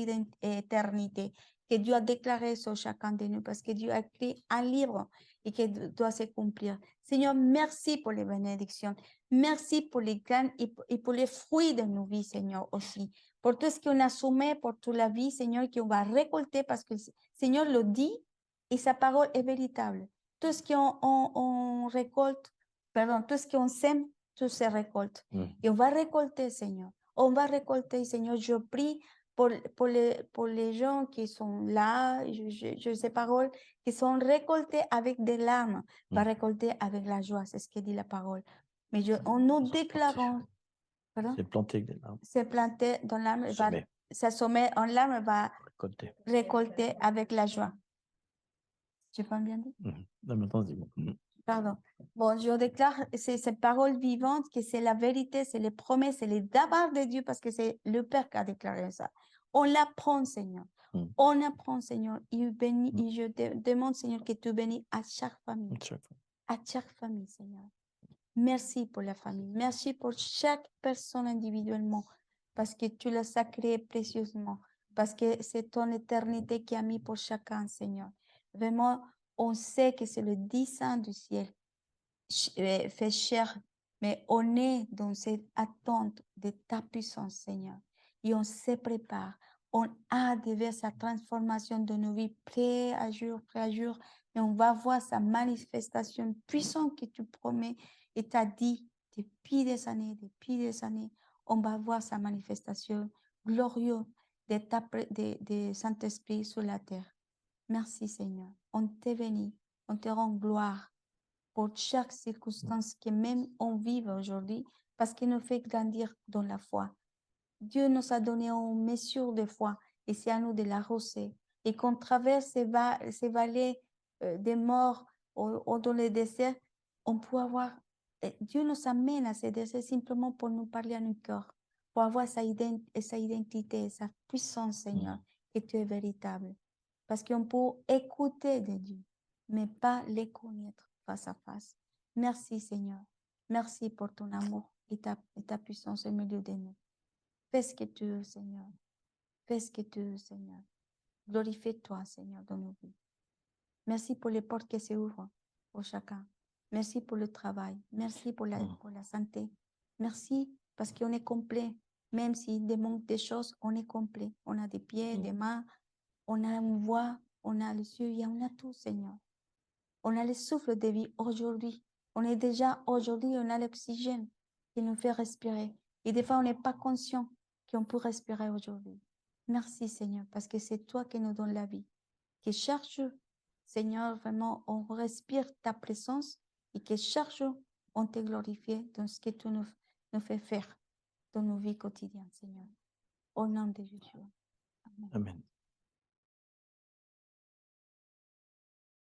éternité que Dieu a déclaré sur chacun de nous parce que Dieu a écrit un livre et qui doit s'accomplir. Seigneur, merci pour les bénédictions. Merci pour les graines et pour les fruits de nos vies, Seigneur, aussi. Pour tout ce qu'on a semé, pour toute la vie, Seigneur, qu'on va récolter parce que le Seigneur le dit et sa parole est véritable. Tout ce qu'on récolte, pardon, tout ce qu'on sème, tout se récolte. Et on va récolter, Seigneur. On va récolter, Seigneur. Je prie pour les gens qui sont là, ces paroles, qui sont récoltées avec des larmes, va récolter avec la joie. C'est ce que dit la parole. Mais on nous déclarons. C'est planté avec des larmes. C'est planté dans l'âme, ça sommet en l'âme, va récolter avec la joie. Je peux bien dire? Non, maintenant, dis-moi. Pardon. Bon, je déclare ces paroles vivantes que c'est la vérité, c'est les promesses, c'est les d'abord de Dieu parce que c'est le Père qui a déclaré ça. On l'apprend, Seigneur. On apprend, Seigneur, et je te demande, Seigneur, que tu bénis à chaque famille, Seigneur. Merci pour la famille. Merci pour chaque personne individuellement, parce que tu l'as créé précieusement, parce que c'est ton éternité qui a mis pour chacun, Seigneur. Vraiment, on sait que c'est le dessein du ciel fait chair, mais on est dans cette attente de ta puissance, Seigneur. Et on se prépare. On a de ver sa transformation de nos vies, près à jour, et on va voir sa manifestation puissante que tu promets et t'as dit depuis des années, on va voir sa manifestation glorieuse de Saint-Esprit sur la terre. Merci Seigneur. On te bénit, on te rend gloire pour chaque circonstance que même on vive aujourd'hui, parce qu'il nous fait grandir dans la foi. Dieu nous a donné une mesure de foi et c'est à nous de l'arroser. Et qu'on traverse ces vallées des morts ou dans les déserts, on peut avoir. Dieu nous amène à ces déserts simplement pour nous parler à nos cœurs, pour avoir sa identité, sa puissance, Seigneur, que tu es véritable. Parce qu'on peut écouter de Dieu, mais pas les connaître face à face. Merci, Seigneur. Merci pour ton amour et ta puissance au milieu de nous. Fais ce que tu veux, Seigneur. Fais ce que tu veux, Seigneur. Glorifie-toi, Seigneur, dans nos vies. Merci pour les portes qui s'ouvrent pour chacun. Merci pour le travail. Merci pour la santé. Merci parce qu'on est complet. Même s'il manque des choses, on est complet. On a des pieds, des mains, on a une voix, on a les yeux, et on a tout, Seigneur. On a le souffle de vie aujourd'hui. On est déjà aujourd'hui, on a l'oxygène qui nous fait respirer. Et des fois, on n'est pas conscient qu'on peut respirer aujourd'hui. Merci, Seigneur, parce que c'est toi qui nous donnes la vie. Que chaque jour, Seigneur, vraiment, on respire ta présence et que chaque jour, on te glorifie dans ce que tu nous fais faire dans nos vies quotidiennes, Seigneur. Au nom de Jésus. Amen. Amen.